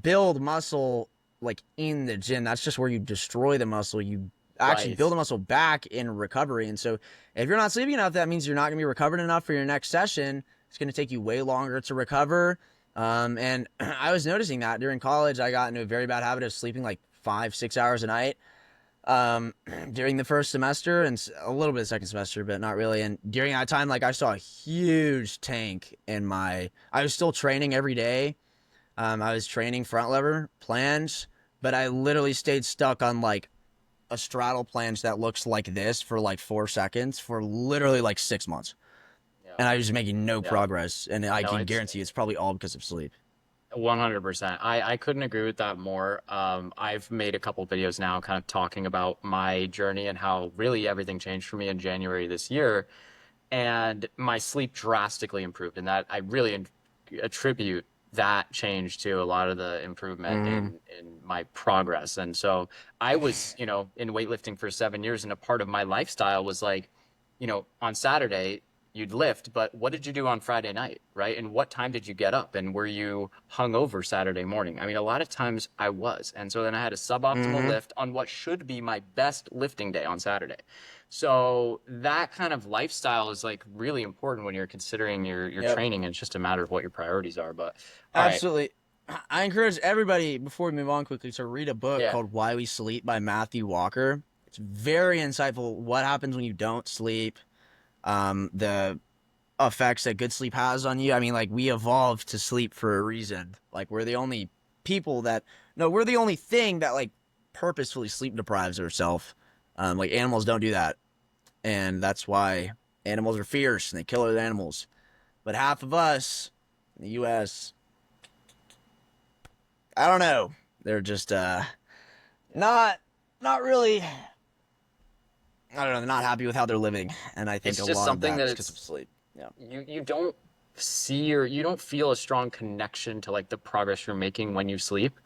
build muscle like in the gym. That's just where you destroy the muscle. You actually Right. build a muscle back in recovery. And so if you're not sleeping enough, that means you're not going to be recovered enough for your next session. It's going to take you way longer to recover. And I was noticing that during college, I got into a very bad habit of sleeping like 5, 6 hours a night um, during the first semester and a little bit of second semester, but not really. And during that time, like I saw a huge tank in my. I was still training every day. I was training front lever, planche, but I literally stayed stuck on like a straddle planche that looks like this for like 4 seconds for literally like 6 months. Yeah. And I was making no Yeah. progress. And I No, can it's guarantee it's probably all because of sleep. 100%. I couldn't agree with that more. I've made a couple videos now kind of talking about my journey and how really everything changed for me in January this year. And my sleep drastically improved. And that I really attribute that change to a lot of the improvement Mm-hmm. in my progress. And so I was, in weightlifting for 7 years, and a part of my lifestyle was like, on Saturday you'd lift, but what did you do on Friday night, right? And what time did you get up? And were you hungover Saturday morning? I mean, a lot of times I was. And so then I had a suboptimal Mm-hmm. lift on what should be my best lifting day on Saturday. So that kind of lifestyle is like really important when you're considering your Yep. training. And it's just a matter of what your priorities are. But all right, Absolutely. I encourage everybody, before we move on quickly, to read a book yeah, called Why We Sleep by Matthew Walker. It's very insightful. What happens when you don't sleep? The effects that good sleep has on you. I mean, like we evolved to sleep for a reason. Like we're the only people that no, we're the only thing that like purposefully sleep deprives ourselves. Like animals don't do that, and that's why animals are fierce and they kill other animals. But half of us in the U.S., I don't know. They're just not not really. I don't know. They're not happy with how they're living, and I think It's a just lot of something that that is because of it's sleep. Yeah. you don't see or you don't feel a strong connection to like the progress you're making when you sleep.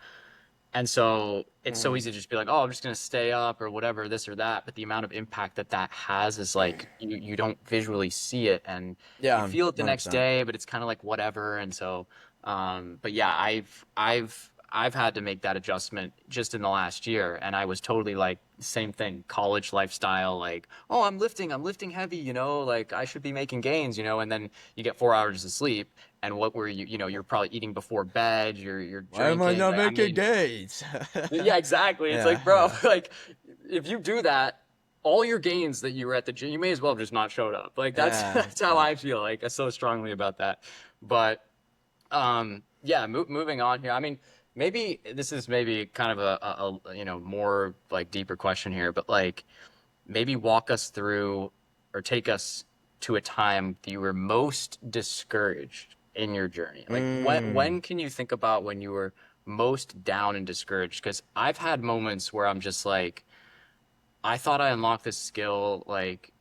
And so it's so Mm. easy to just be like, oh, I'm just gonna stay up or whatever, this or that. But the amount of impact that that has is like you don't visually see it, and Yeah. you feel it the next 100%. day, but it's kind of like whatever. And so, but yeah, I've had to make that adjustment just in the last year, and I was totally like same thing, college lifestyle, like, oh, I'm lifting heavy, like I should be making gains, and then you get 4 hours of sleep, and what were you, you're probably eating before bed, you're Why am I drinking. not I making mean, gains? yeah, exactly. It's like, bro, Yeah. like if you do that, all your gains that you were at the gym, you may as well have just not showed up. Like that's Yeah. that's how Yeah. I feel like so strongly about that. But yeah, moving on here. I mean, maybe this is maybe kind of a more like deeper question here, but like maybe walk us through or take us to a time that you were most discouraged in your journey. Like Mm. when can you think about when you were most down and discouraged? Because I've had moments where I'm just like, I thought I unlocked this skill. Like,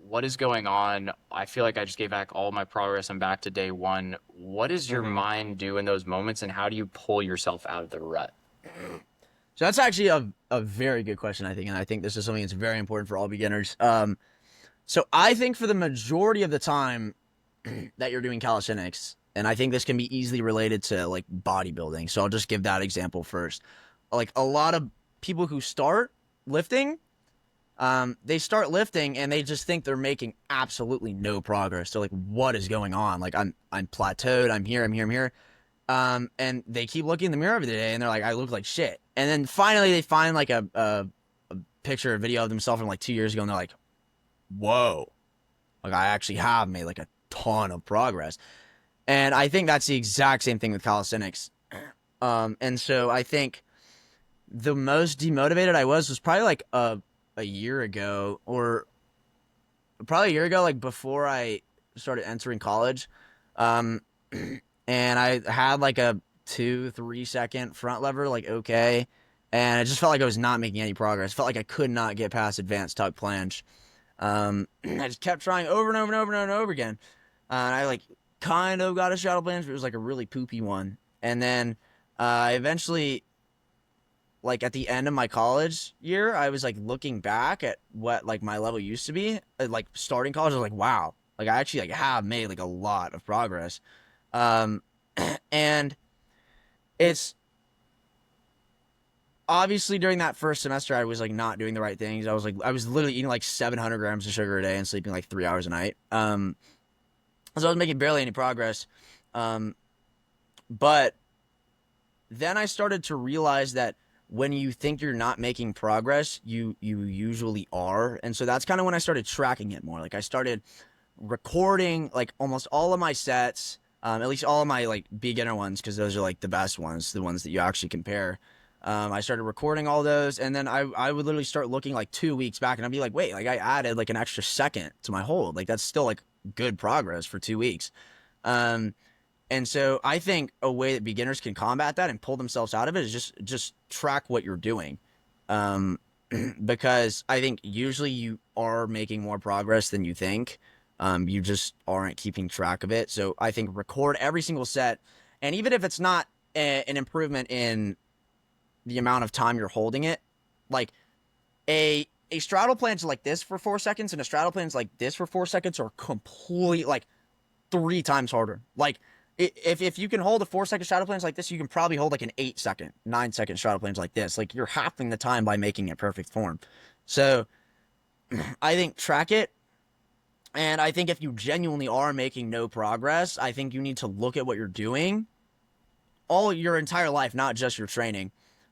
what is going on? I feel like I just gave back all my progress. I'm back to day one. What does your Hmm. mind do in those moments, and how do you pull yourself out of the rut? So that's actually a very good question, I think, and I think this is something that's very important for all beginners. So I think for the majority of the time that you're doing calisthenics, and I think this can be easily related to like bodybuilding. So I'll just give that example first. Like a lot of people who start lifting, they start lifting and they just think they're making absolutely no progress. They're like, "What is going on? Like I'm plateaued. I'm here. I'm here. I'm here." And they keep looking in the mirror every day and they're like, "I look like shit." And then finally they find like a picture, a video of themselves from like 2 years ago, and they're like, "Whoa, like I actually have made like a ton of progress." And I think that's the exact same thing with calisthenics. And so I think the most demotivated I was probably like a year ago, or probably a year ago, like before I started entering college. Um, and I had like a 2-3 second front lever, like okay, and it just felt like I was not making any progress. Felt like I could not get past advanced tuck planche. I just kept trying over and over and over and over again. And I like kind of got a shadow planche, but it was like a really poopy one. And then I eventually, like at the end of my college year, I was like looking back at what like my level used to be, like starting college. I was like, wow, like I actually like have made like a lot of progress. Um, and it's obviously during that first semester, I was like not doing the right things. I was literally eating like 700 grams of sugar a day and sleeping like 3 hours a night. So I was making barely any progress. Um, but then I started to realize that when you think you're not making progress, you usually are. And so that's kind of when I started tracking it more. Like I started recording like almost all of my sets, at least all of my like beginner ones, because those are like the best ones, the ones that you actually compare. I started recording all those, and then I would literally start looking like 2 weeks back, and I'd be like, wait, like I added like an extra second to my hold. Like that's still like good progress for 2 weeks. Um, and so I think a way that beginners can combat that and pull themselves out of it is just track what you're doing. Um, because I think usually you are making more progress than you think. You just aren't keeping track of it. So I think record every single set, and even if it's not an improvement in the amount of time you're holding it, like a straddle planche like this for 4 seconds and a straddle planche like this for 4 seconds are complete like 3 times harder. Like if you can hold a 4 second straddle planche like this, you can probably hold like an 8 second, 9 second straddle planche like this. Like you're halving the time by making it perfect form. So I think track it. And I think if you genuinely are making no progress, I think you need to look at what you're doing all your entire life, not just your training.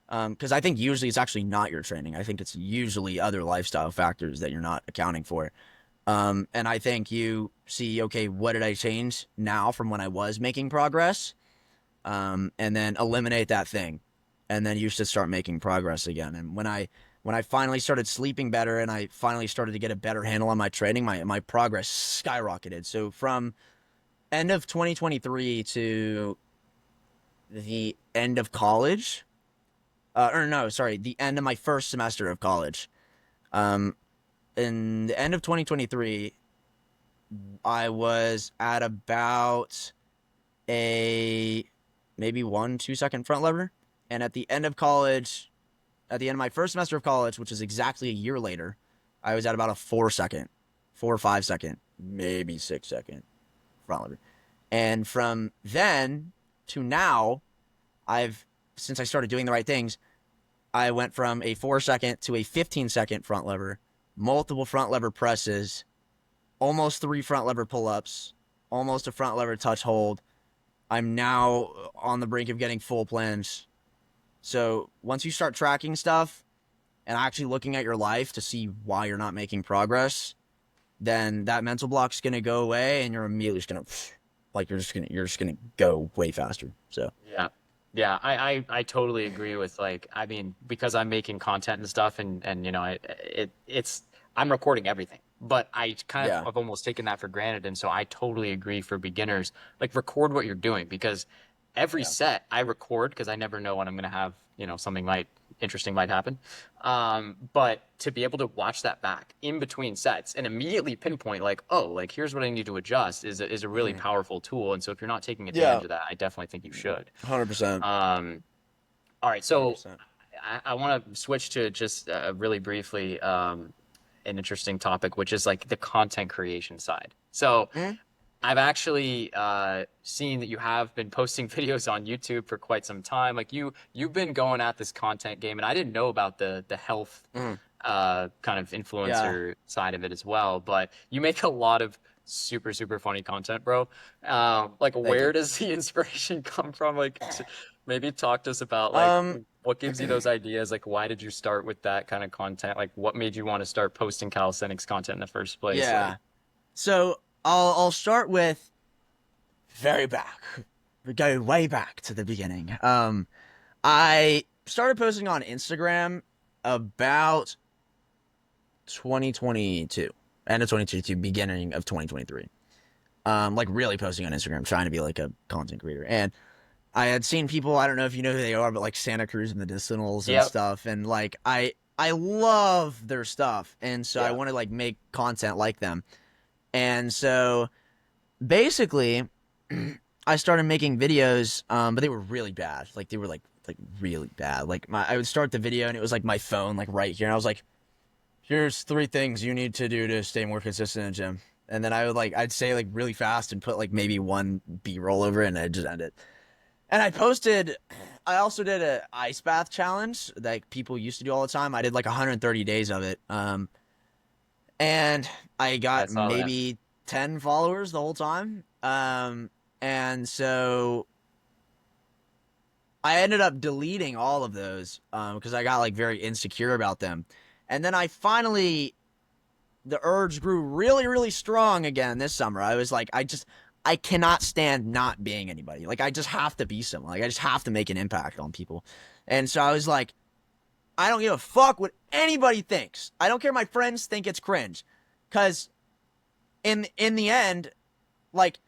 Because I think usually it's actually not your training. I think it's usually other lifestyle factors that you're not accounting for. And I think you see, okay, what did I change now from when I was making progress? And then eliminate that thing, and then you should start making progress again. And when I finally started sleeping better and I finally started to get a better handle on my training, my progress skyrocketed. So from end of 2023 to the end of college, or no, sorry, the end of my first semester of college. Um, in the end of 2023, I was at about a maybe 1-2 second front lever. And at the end of college, at the end of my first semester of college, which is exactly a year later, I was at about a 4 second, 4 or 5 second, maybe 6 second front lever. And from then to now, since I started doing the right things, I went from a 4 second to a 15 second front lever, multiple front lever presses, almost 3 front lever pull ups, almost a front lever touch hold. I'm now on the brink of getting full planche. So once you start tracking stuff and actually looking at your life to see why you're not making progress, then that mental block's gonna go away, and you're immediately just gonna you're just gonna go way faster. So Yeah. Yeah, I totally agree with like I mean because I'm making content and stuff and you know it's I'm recording everything, but I kind of yeah, have almost taken that for granted, and so I totally agree for beginners, like record what you're doing because every yeah, set I record because I never know when I'm gonna have, you know, something might interesting might happen. But to be able to watch that back in between sets and immediately pinpoint like, oh, like here's what I need to adjust is a really mm-hmm. powerful tool. And so if you're not taking Yeah, advantage of that, I definitely think you should. 100%, Um, all right, so 100%. I want to switch to just really briefly an interesting topic, which is like the content creation side. So Mm-hmm. I've actually seen that you have been posting videos on YouTube for quite some time. Like you've been going at this content game, and I didn't know about the health Mm-hmm. kind of Yeah, influencer side of it as well. But you make a lot of super funny content, bro. Like thank where you. does the inspiration come from? Like maybe talk to us about like Um, what gives you those ideas? Like why did you start with that kind of content? Like what made you want to start posting calisthenics content in the first place? Like yeah. So I'll start with very back. We go way back to the beginning. I started posting on Instagram about 2022, end of 2022, beginning of 2023. Like really posting on Instagram, trying to be like a content creator. And I had seen people, I don't know if you know who they are, but like Santa Cruz Medicinals and yep, stuff. And like I love their stuff. And so I yeah. want to like make content like them. And so basically I started making videos, but they were really bad. Like they were like really bad. Like I would start the video and it was like my phone like right here, and I was like, "Here's 3 things you need to do to stay more consistent in the gym." And then I'd say like really fast and put like maybe one B-roll over it, and I'd just end it. And I also did a ice bath challenge that people used to do all the time. I did like 130 days of it. And I I got saw that. maybe 10 followers the whole time. And so I ended up deleting all of those because I got like very insecure about them. And then the urge grew really, really strong again this summer. I was like, I cannot stand not being anybody. Like, I just have to be someone. Like, I just have to make an impact on people. And so I was like, I don't give a fuck what anybody thinks. I don't care if my friends think it's cringe. Because in the end, like,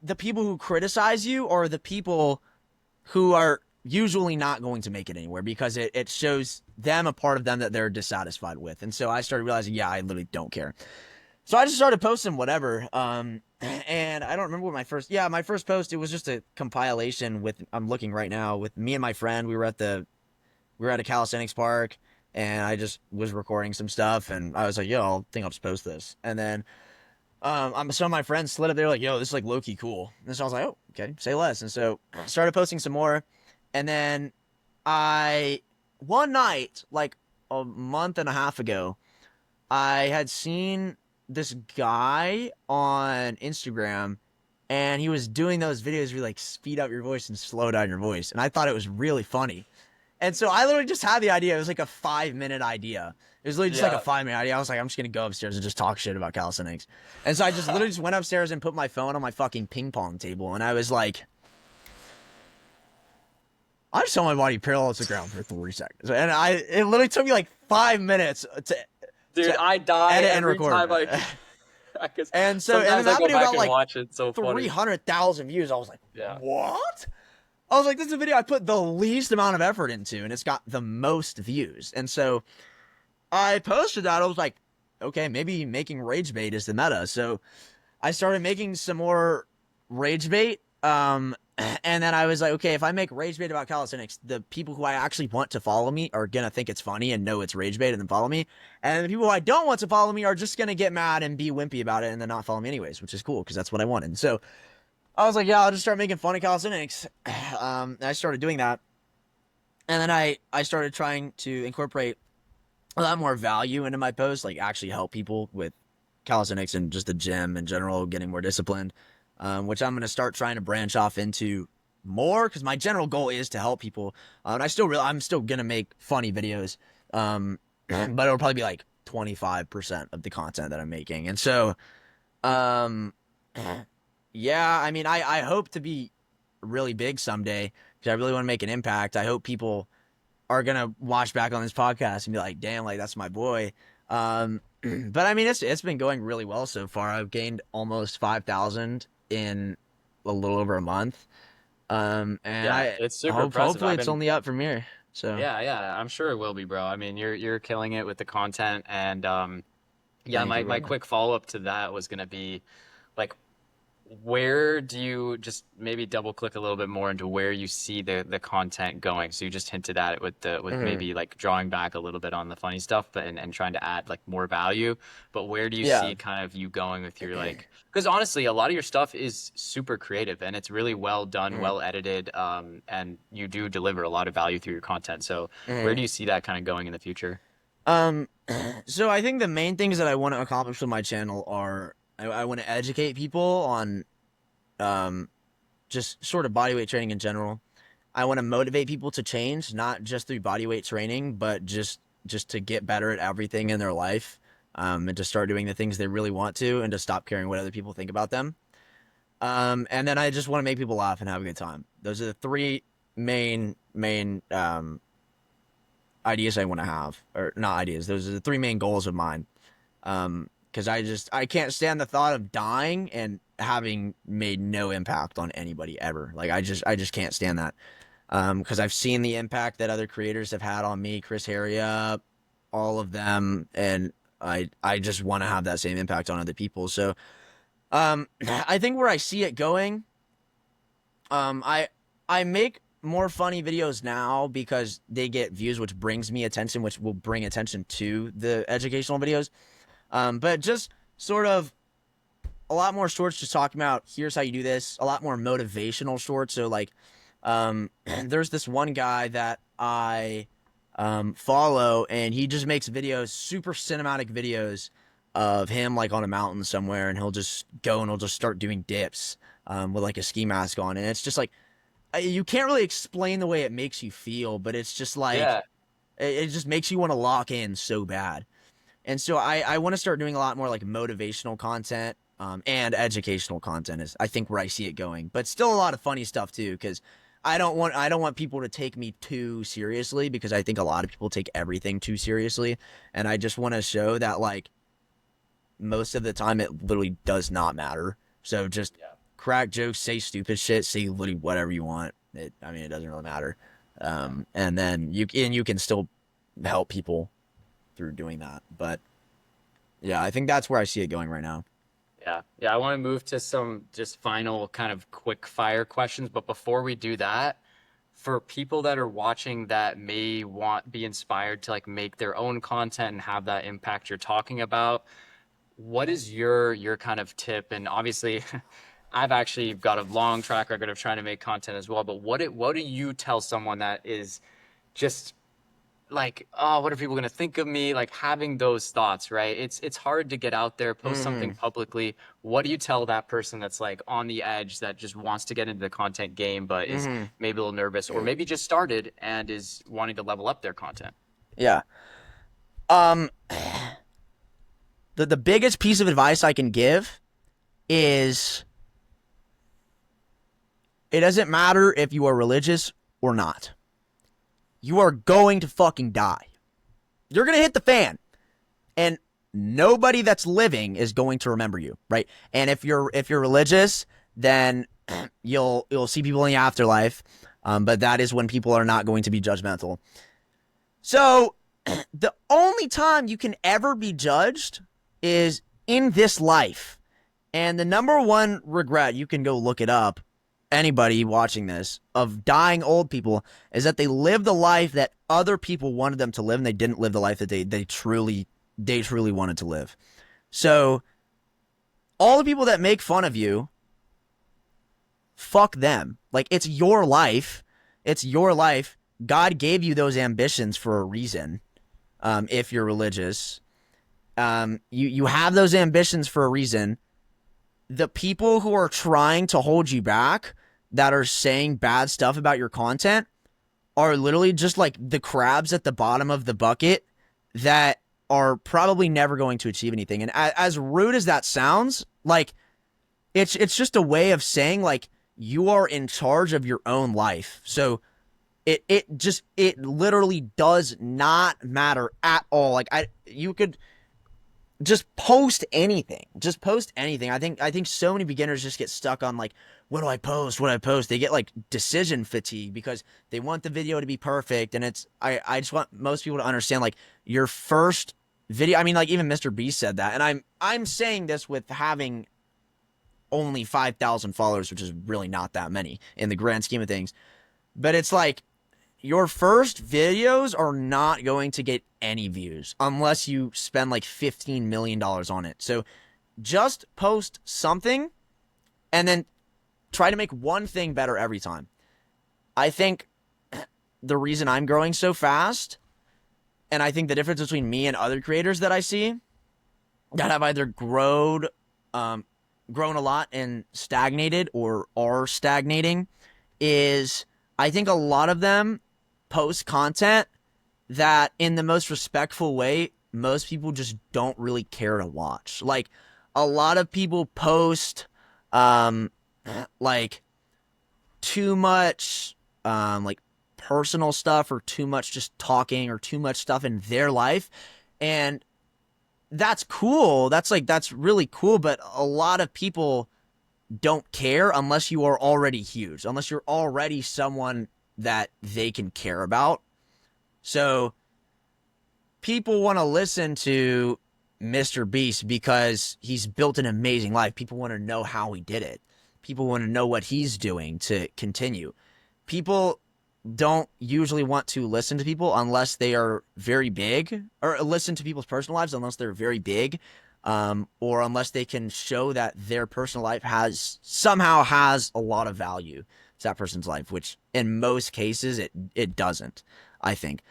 the people who criticize you are the people who are usually not going to make it anywhere because it shows them a part of them that they're dissatisfied with. And so I started realizing, yeah, I literally don't care. So I just started posting whatever. And I don't remember what my first post, it was just a compilation with, I'm looking right now, with me and my friend. We were at a calisthenics park, and I just was recording some stuff, and I was like, yo, I think I'll just post this. And then some of my friends slid up there like, yo, this is like low key cool. And so I was like, oh, okay, say less. And so I started posting some more. And then one night, like a month and a half ago, I had seen this guy on Instagram, and he was doing those videos where you like speed up your voice and slow down your voice. And I thought it was really funny. And so I literally just had the idea. It was like a 5 minute idea. It was literally just like a Yeah. 5 minute idea. I was like, I'm just gonna go upstairs and just talk shit about calisthenics. And so I just literally just went upstairs and put my phone on my fucking ping pong table, and I was like, I just saw my body parallel to the ground for 3 seconds, and it literally took me like 5 minutes Dude, to I die edit and every record. time I because And then sometimes I that go video back got and like watch it. It's so funny. 300,000 views. I was like, Yeah. what? I was like, this is a video I put the least amount of effort into, and it's got the most views. And so I posted that. I was like, okay, maybe making rage bait is the meta. So I started making some more rage bait. And then I was like, okay, if I make rage bait about calisthenics, the people who I actually want to follow me are gonna think it's funny and know it's rage bait and then follow me. And the people who I don't want to follow me are just gonna get mad and be wimpy about it and then not follow me anyways, which is cool because that's what I wanted. So I was like, yeah, I'll just start making funny calisthenics. I started doing that. And then I started trying to incorporate a lot more value into my posts, like actually help people with calisthenics and just the gym in general, getting more disciplined, which I'm going to start trying to branch off into more because my general goal is to help people. And I'm still going to make funny videos, but it'll probably be like 25% of the content that I'm making. And so, yeah, I mean, I hope to be really big someday because I really want to make an impact. I hope people are gonna watch back on this podcast and be like, damn, like that's my boy. But I mean, it's been going really well so far. I've gained almost 5,000 in a little over a month. And Yeah, it's super impressive. Hopefully it's only up from here. So Yeah, I'm sure it will be, bro. I mean, you're killing it with the content, and yeah, thank you, my brother. quick follow-up to that was gonna be like, where do you just maybe double click a little bit more into where you see the content going? So you just hinted at it with Mhm. maybe like drawing back a little bit on the funny stuff, but and trying to add like more value. But where do you Yeah. see kind of you going with your like? Because honestly, a lot of your stuff is super creative and it's really well done, Mhm. well edited, and you do deliver a lot of value through your content. So where Mhm. do you see that kind of going in the future? Um, so I think the main things that I want to accomplish with my channel are I want to educate people on um just sort of bodyweight training in general. I want to motivate people to change, not just through bodyweight training, but just to get better at everything in their life, and to start doing the things they really want to, and to stop caring what other people think about them. And then I just want to make people laugh and have a good time. Those are the three main ideas I want to have, or not ideas. Those are the three main goals of mine. Because I can't stand the thought of dying and having made no impact on anybody ever. Like I just can't stand that. Because I've seen the impact that other creators have had on me, Chris Heria, all of them, and I just want to have that same impact on other people. So, I think where I see it going, um, I I make more funny videos now because they get views, which brings me attention, which will bring attention to the educational videos. But just sort of a lot more shorts just talking about here's how you do this, a lot more motivational shorts. So like there's this one guy that I follow and he just makes videos, super cinematic videos of him like on a mountain somewhere and he'll just go and he'll just start doing dips with like a ski mask on and it's just like you can't really explain the way it makes you feel, but it's just like Yeah. it just makes you want to lock in so bad. And so I want to start doing a lot more like motivational content and educational content is I think where I see it going. But still a lot of funny stuff too because I don't want people to take me too seriously because I think a lot of people take everything too seriously and I just want to show that like most of the time it literally does not matter. So just Yeah. crack jokes, say stupid shit, say literally whatever you want. I mean it doesn't really matter. Yeah. And then you can still help people through doing that. But yeah, I think that's where I see it going right now. Yeah, I want to move to some just final kind of quick fire questions, but before we do that, for people that are watching that may want be inspired to like make their own content and have that impact you're talking about, what is your kind of tip? And obviously, I've actually got a long track record of trying to make content as well, but what do you tell someone that is just like, oh, what are people gonna think of me? Like having those thoughts, right? It's hard to get out there, post something Mm-hmm. publicly. What do you tell that person that's like on the edge that just wants to get into the content game, but is Mm-hmm. maybe a little nervous, or maybe just started and is wanting to level up their content? Yeah. Um, the biggest piece of advice I can give is it doesn't matter if you are religious or not. You are going to fucking die. You're gonna hit the fan, and nobody that's living is going to remember you, right? And if you're religious, then you'll see people in the afterlife. But that is when people are not going to be judgmental. So the only time you can ever be judged is in this life. And the number one regret, you can go look it up, anybody watching this, of dying old people is that they lived the life that other people wanted them to live, and they didn't live the life that they truly wanted to live. So all the people that make fun of you, fuck them. Like, it's your life. It's your life. God gave you those ambitions for a reason. If you're religious, you have those ambitions for a reason. The people who are trying to hold you back, that are saying bad stuff about your content, are literally just like the crabs at the bottom of the bucket that are probably never going to achieve anything. And as rude as that sounds, like, it's just a way of saying, like, you are in charge of your own life. So it literally does not matter at all. Like, you could just post anything. Just post anything. I think so many beginners just get stuck on, like, what do I post? What do I post? They get like decision fatigue because they want the video to be perfect. And I just want most people to understand, like, your first video. I mean, like, even Mr. Beast said that. And I'm saying this with having only 5,000 followers, which is really not that many in the grand scheme of things. But it's like, your first videos are not going to get any views unless you spend like $15 million on it. So just post something and then try to make one thing better every time. I think the reason I'm growing so fast, and I think the difference between me and other creators that I see that have either grown a lot and stagnated or are stagnating, is I think a lot of them post content that, in the most respectful way, most people just don't really care to watch. Like, a lot of people post like too much like personal stuff, or too much just talking, or too much stuff in their life, and that's cool. That's really cool, but a lot of people don't care unless you are already huge, unless you're already someone that they can care about. So people want to listen to Mr. Beast because he's built an amazing life. People want to know how he did it. People want to know what he's doing to continue. People don't usually want to listen to people unless they are very big, or listen to people's personal lives unless they're very big, or unless they can show that their personal life somehow has a lot of value to that person's life, which in most cases it doesn't, I think.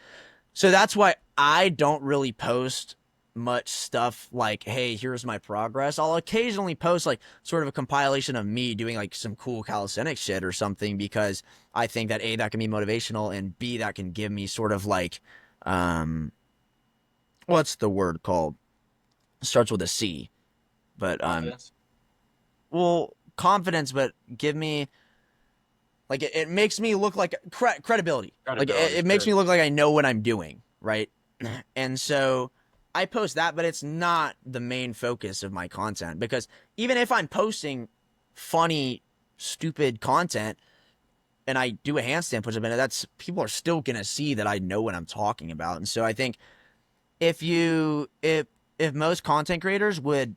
So that's why I don't really post much stuff like, hey, here's my progress. I'll occasionally post like sort of a compilation of me doing like some cool calisthenics shit or something, because I think that A, that can be motivational, and B, that can give me sort of like, what's the word called? It starts with a C, but Confidence. well, confidence, but give me, like, it makes me look like credibility. Like, it makes me look like I know what I'm doing, right? And so I post that, but it's not the main focus of my content, because even if I'm posting funny, stupid content and I do a handstand push-up in it, that's, people are still gonna see that I know what I'm talking about. And so I think if most content creators would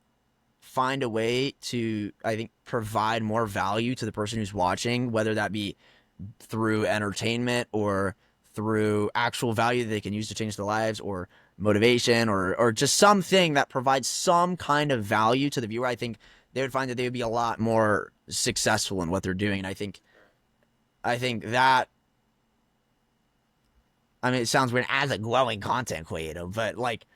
find a way to, I think, provide more value to the person who's watching, whether that be through entertainment or through actual value that they can use to change their lives, or motivation, or just something that provides some kind of value to the viewer, I think they would find that they would be a lot more successful in what they're doing. And I think that, I mean, it sounds weird as a glowing content creator, but like,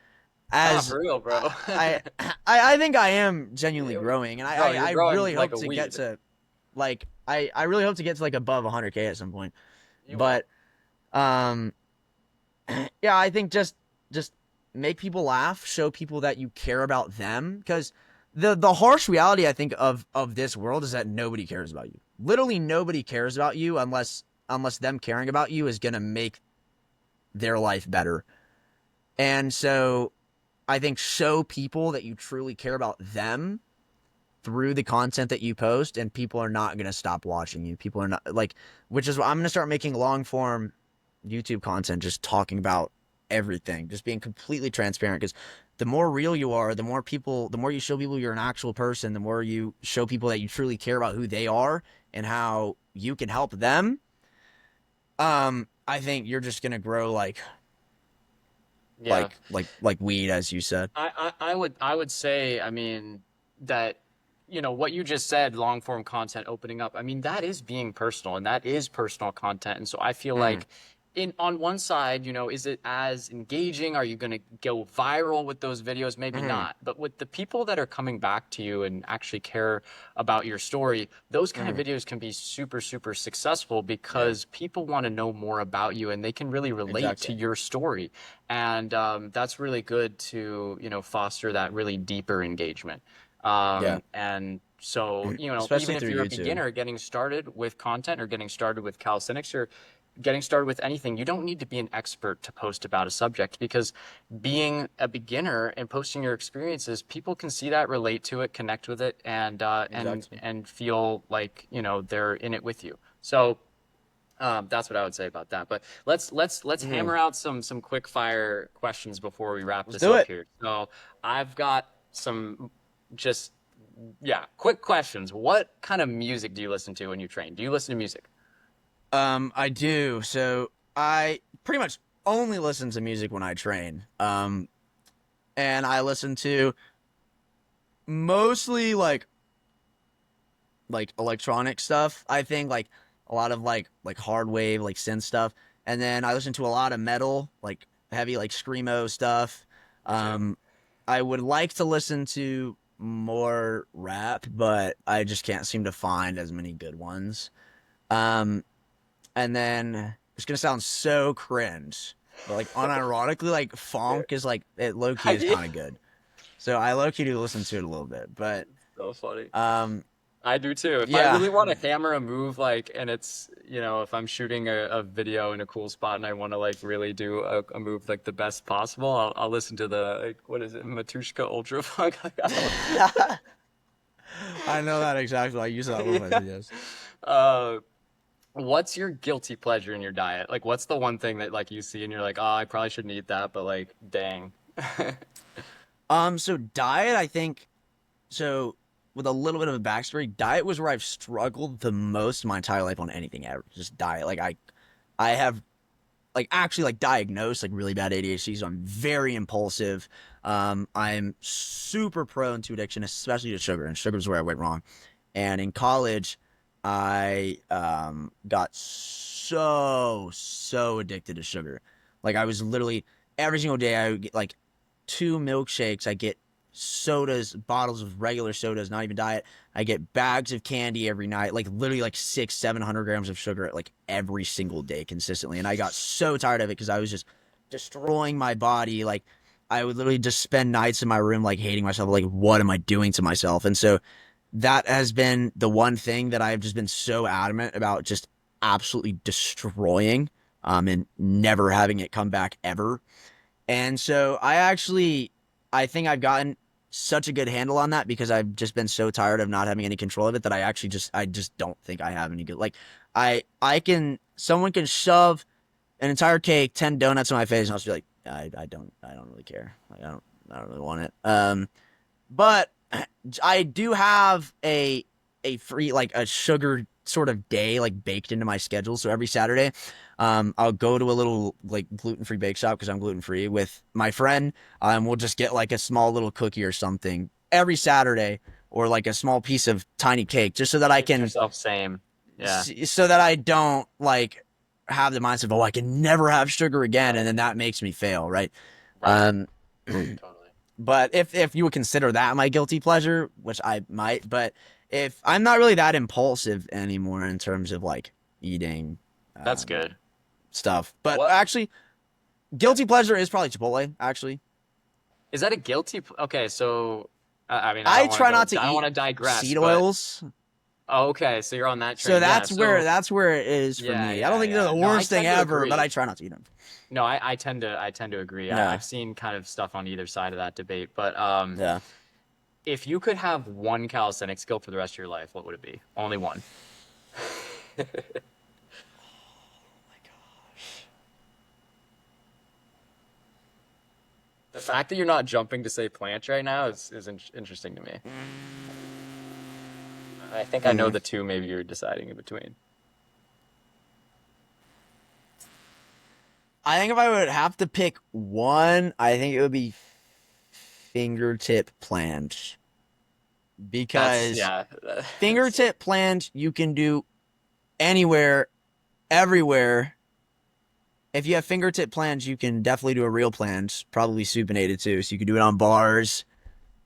as for real, bro. I think I am genuinely growing, and Bro, you're I growing really like hope a to weed. get to, like, I really hope to get to like above 100K at some point. You But yeah, I think just make people laugh, show people that you care about them, because the harsh reality, I think, of this world is that nobody cares about you. Literally nobody cares about you unless them caring about you is gonna make their life better. And so I think show people that you truly care about them through the content that you post, and people are not going to stop watching you. People are not like, which is why I'm going to start making long form YouTube content, just talking about everything, just being completely transparent. Because the more real you are, the more you show people you're an actual person, the more you show people that you truly care about who they are and how you can help them. I think you're just gonna grow like Yeah. weed, as you said. I would say, I mean, that, what you just said, long form content opening up, I mean, that is being personal and that is personal content. And so I feel Mm, like on one side, is it as engaging? Are you going to go viral with those videos? Maybe mm, not. But with the people that are coming back to you and actually care about your story, those kind of mm. videos can be super, super successful Yeah, because people want to know more about you and they can really relate to exactly. your story. And that's really good to, foster that really deeper engagement. Yeah, And so, even especially if through you're a YouTube. beginner getting started with content or getting started with calisthenics or getting started with anything, you don't need to be an expert to post about a subject because being a beginner and posting your experiences, people can see that, relate to it, connect with it, and Exactly. feel like, they're in it with you. So that's what I would say about that. But let's Mm. hammer out some quick fire questions before we wrap Let's this do up it. here. So I've got some just yeah, quick questions. What kind of music do you listen to when you train? Do you listen to music? I do. So I pretty much only listen to music when I train. And I listen to mostly like electronic stuff. I think like a lot of like hard wave, like synth stuff. And then I listen to a lot of metal, like heavy like screamo stuff. Me too. Um I would like to listen to more rap, but I just can't seem to find as many good ones. Um and then it's gonna sound so cringe, but like unironically, like funk is like it low key is Yeah. kind of good. So I low key do listen to it a little bit, but So funny. um I do too. If I yeah. really want to hammer a move, like, and it's, if I'm shooting a video in a cool spot and I want to like really do a move like the best possible, I'll listen to the, like, what is it, Matushka Ultra Funk. Like, I don't, I know that exactly. I use that in one of my yeah. videos. Uh, what's your guilty pleasure in your diet? Like, what's the one thing that like you see and you're like, oh, I probably shouldn't eat that, but like, dang. So diet, I think so with a little bit of a backstory, diet was where I've struggled the most my entire life on anything ever. Just diet. Like I have like actually like diagnosed like really bad ADHD, so I'm very impulsive. I'm super prone to addiction, especially to sugar, and sugar is where I went wrong. And in college, I got so addicted to sugar. Like I was literally every single day I would get like 2 milkshakes. I get sodas, bottles of regular sodas, not even diet. I get bags of candy every night, like literally like 600-700 grams of sugar like every single day consistently. And I got so tired of it because I was just destroying my body. Like I would literally just spend nights in my room like hating myself, like what am I doing to myself? And so that has been the one thing that I've just been so adamant about just absolutely destroying and never having it come back ever. And so I think I've gotten such a good handle on that because I've just been so tired of not having any control of it that I just don't think I have any good, like someone can shove an entire cake, 10 donuts in my face and I'll just be like, I don't really care. Like I don't really want it. But I do have a free like a sugar sort of day like baked into my schedule. So every Saturday, I'll go to a little like gluten-free bake shop because I'm gluten-free with my friend. We'll just get like a small little cookie or something every Saturday, or like a small piece of tiny cake, just so that I Treat can, yourself same. Yeah. so that I don't like have the mindset of oh I can never have sugar again, and Right. then that makes me fail, right? Right. Um, Totally. but if you would consider that my guilty pleasure, which I might, but if I'm not really that impulsive anymore in terms of like eating That's um, good. stuff, but What? actually, guilty pleasure is probably Chipotle. Actually, Is that a guilty? Okay, so I mean, I try not to I don't want eat to digress, seed but oils, okay, so you're on that so train. Yeah, so that's where it is for yeah, me. I don't yeah, think they're yeah. the No, I worst thing tend to ever, but I agree. try not to eat them. No, I tend to agree. Yeah, I've seen kind of stuff on either side of that debate, but yeah, if you could have one calisthenics skill for the rest of your life, what would it be? Only one. My gosh. The fact that you're not jumping to say planche right now is interesting to me. I think I know the two maybe you're deciding in between. I think if I would have to pick one, I think it would be fingertip planche. That's Because yeah. That's, fingertip planche you can do anywhere, everywhere. If you have fingertip planche, you can definitely do a real planche, probably supinated too. So you can do it on bars.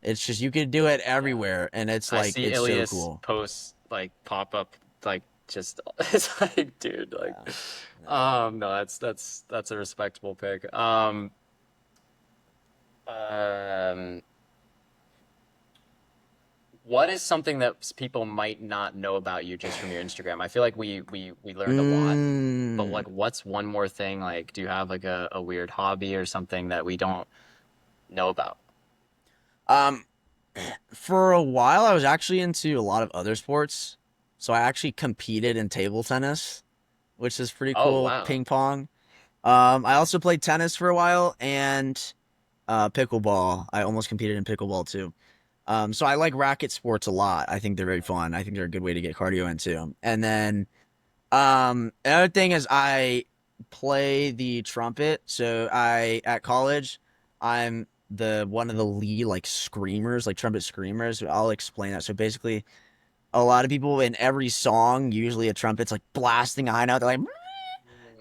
It's just you can do it yeah. everywhere, and it's I like see it's so Ilias cool. posts like pop up like just it's like dude like Yeah. Yeah. no that's a respectable pick. Um what is something that people might not know about you just from your Instagram? I feel like we learned a lot, but Mm. like what's one more thing? Like do you have like a weird hobby or something that we don't know about? Um, for a while, I was actually into a lot of other sports. So I actually competed in table tennis, which is pretty Oh cool. wow. Ping pong. I also played tennis for a while and pickleball. I almost competed in pickleball too. So I like racket sports a lot. I think they're very fun. I think they're a good way to get cardio into. And then another thing is I play the trumpet. So I at college, I'm the one of the lead like screamers, like trumpet screamers. I'll explain that. So basically, a lot of people in every song, usually a trumpet's like blasting a high note. They're like,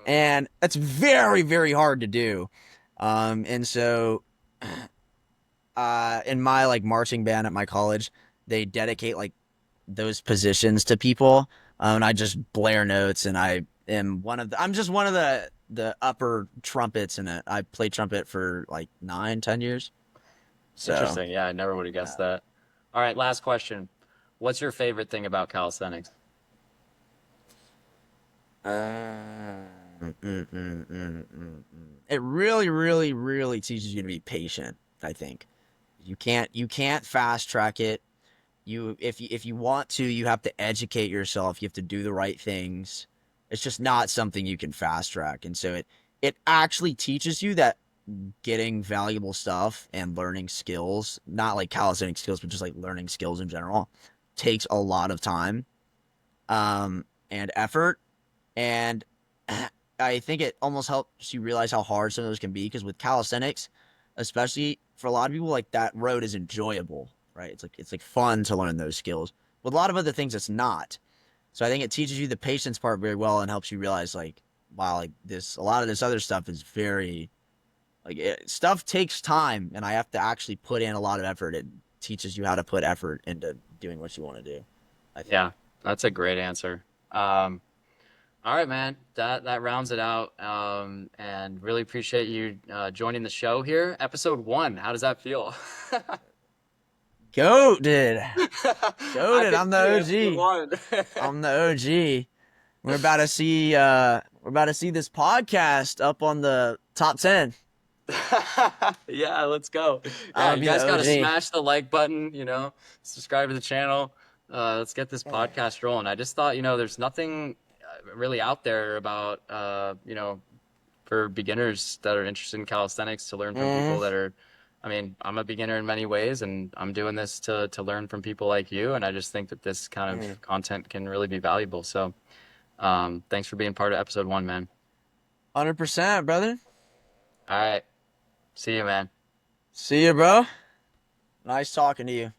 and that's very very hard to do. And so in my like marching band at my college, they dedicate like those positions to people. And I just blare notes, and I am one of the. I'm just one of the upper trumpets in it. I played trumpet for like 9, 10 years. So, Interesting. Yeah, I never would have uh, guessed that. All right, last question. What's your favorite thing about calisthenics? it really, really, really teaches you to be patient. I think you can't fast track it. If you want to, you have to educate yourself. You have to do the right things. It's just not something you can fast track, and so it actually teaches you that getting valuable stuff and learning skills, not like calisthenic skills, but just like learning skills in general, takes a lot of time and effort. And I think it almost helps you realize how hard some of those can be because with calisthenics, especially for a lot of people, like that road is enjoyable, right? It's like fun to learn those skills. With a lot of other things, it's not. So I think it teaches you the patience part very well and helps you realize like, wow, like this a lot of this other stuff is very stuff takes time, and I have to actually put in a lot of effort. It teaches you how to put effort into doing what you want to do. I think. Yeah, that's a great answer. Um, all right, man. That rounds it out. And really appreciate you joining the show here. Episode 1. How does that feel? Goated. I Goated. could I'm the see episode OG. 1. I'm the OG. We're about to see this podcast up on the top 10. Yeah, let's go. I'm Yeah, gonna you be the guys got to OG. smash the like button, subscribe to the channel. Let's get this podcast rolling. I just thought, there's nothing really out there about, for beginners that are interested in calisthenics to learn from people Mm-hmm. that are, I mean, I'm a beginner in many ways and I'm doing this to learn from people like you. And I just think that this kind Mm-hmm. of content can really be valuable. So, thanks for being part of episode 1, man. 100%, brother. All right. See you, man. See you, bro. Nice talking to you.